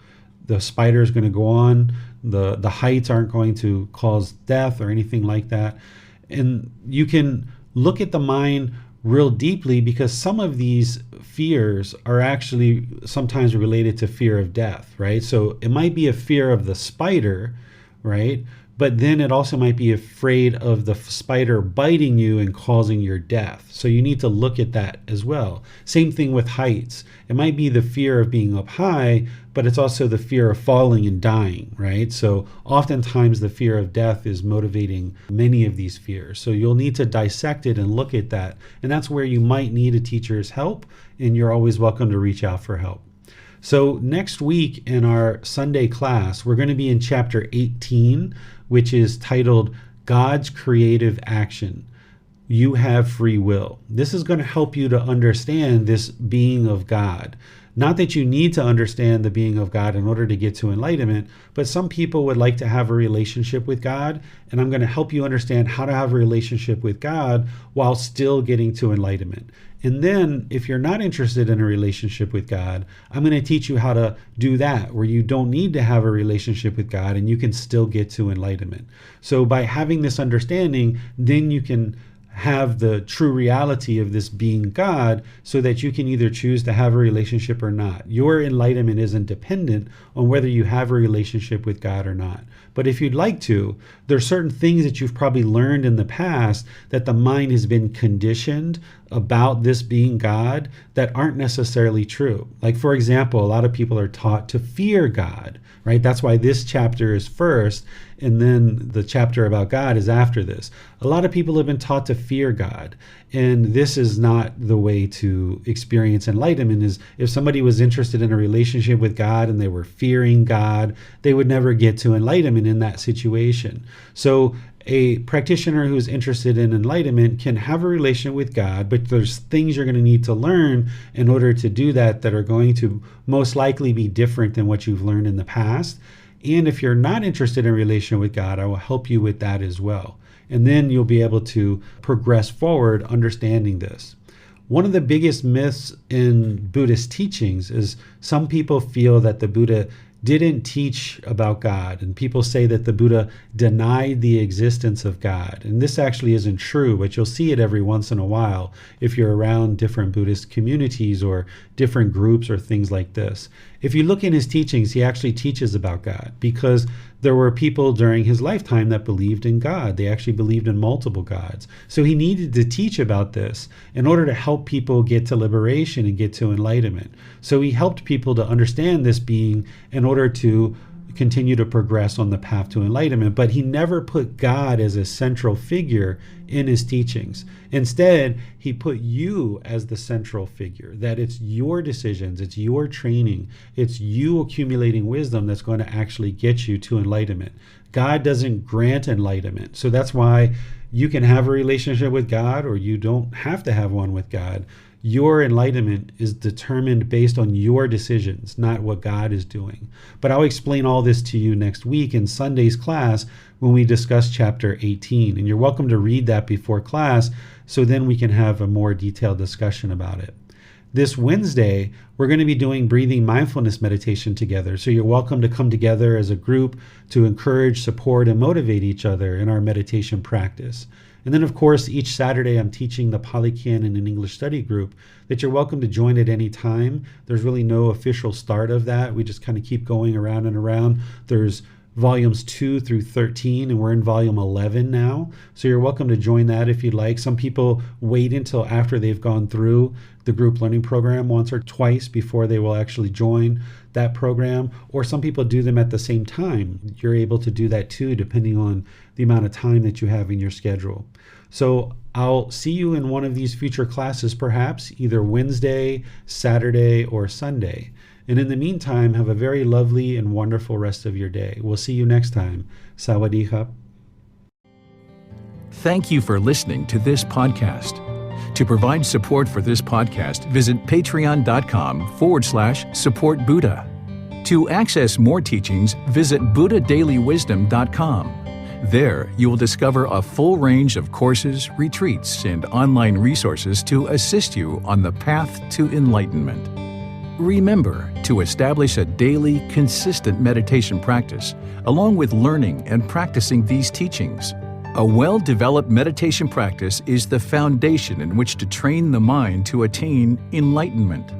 The spider is going to go on. The heights aren't going to cause death or anything like that. And you can look at the mind real deeply, because some of these fears are actually sometimes related to fear of death, right? So it might be a fear of the spider, right? But then it also might be afraid of the spider biting you and causing your death. So you need to look at that as well. Same thing with heights. It might be the fear of being up high, but it's also the fear of falling and dying, right? So oftentimes the fear of death is motivating many of these fears. So you'll need to dissect it and look at that. And that's where you might need a teacher's help, and you're always welcome to reach out for help. So next week in our Sunday class, we're going to be in chapter 18, which is titled God's Creative Action. You have free will. This is going to help you to understand this being of God. Not that you need to understand the being of God in order to get to enlightenment, but some people would like to have a relationship with God, and I'm going to help you understand how to have a relationship with God while still getting to enlightenment. And then if you're not interested in a relationship with God, I'm going to teach you how to do that, where you don't need to have a relationship with God and you can still get to enlightenment. So by having this understanding, then you can have the true reality of this being God, so that you can either choose to have a relationship or not. Your enlightenment isn't dependent on whether you have a relationship with God or not. But if you'd like to, there's certain things that you've probably learned in the past that the mind has been conditioned about this being God that aren't necessarily true. Like, for example, a lot of people are taught to fear God, right? That's why this chapter is first, and then the chapter about God is after this. A lot of people have been taught to fear God, and this is not the way to experience enlightenment. Is if somebody was interested in a relationship with God and they were fearing God, they would never get to enlightenment in that situation. So a practitioner who's interested in enlightenment can have a relationship with God, but there's things you're going to need to learn in order to do that are going to most likely be different than what you've learned in the past. And if you're not interested in a relationship with God, I will help you with that as well. And then you'll be able to progress forward understanding this. One of the biggest myths in Buddhist teachings is some people feel that the Buddha didn't teach about God, and people say that the Buddha denied the existence of God. And this actually isn't true, but you'll see it every once in a while if you're around different Buddhist communities or different groups or things like this. If you look in his teachings, he actually teaches about God, because there were people during his lifetime that believed in God. They actually believed in multiple gods. So he needed to teach about this in order to help people get to liberation and get to enlightenment. So he helped people to understand this being in order to continue to progress on the path to enlightenment. But he never put God as a central figure in his teachings. Instead, he put you as the central figure, that it's your decisions, it's your training, it's you accumulating wisdom that's going to actually get you to enlightenment. God doesn't grant enlightenment. So that's why you can have a relationship with God, or you don't have to have one with God. Your enlightenment is determined based on your decisions, not what God is doing. But I'll explain all this to you next week in Sunday's class when we discuss chapter 18. And you're welcome to read that before class, so then we can have a more detailed discussion about it. This Wednesday, we're going to be doing breathing mindfulness meditation together. So you're welcome to come together as a group to encourage, support, and motivate each other in our meditation practice. And then, of course, each Saturday I'm teaching the Pali Canon and English study group that you're welcome to join at any time. There's really no official start of that. We just kind of keep going around and around. There's volumes 2 through 13, and we're in volume 11 now. So you're welcome to join that if you'd like. Some people wait until after they've gone through the group learning program once or twice before they will actually join that program, or some people do them at the same time. You're able to do that too, depending on the amount of time that you have in your schedule. So I'll see you in one of these future classes, perhaps either Wednesday, Saturday, or Sunday. And in the meantime, have a very lovely and wonderful rest of your day. We'll see you next time. Sawadee khap. Thank you for listening to this podcast. To provide support for this podcast, visit patreon.com/support Buddha. To access more teachings, visit buddhadailywisdom.com. There, you will discover a full range of courses, retreats, and online resources to assist you on the path to enlightenment. Remember to establish a daily, consistent meditation practice, along with learning and practicing these teachings. A well-developed meditation practice is the foundation in which to train the mind to attain enlightenment.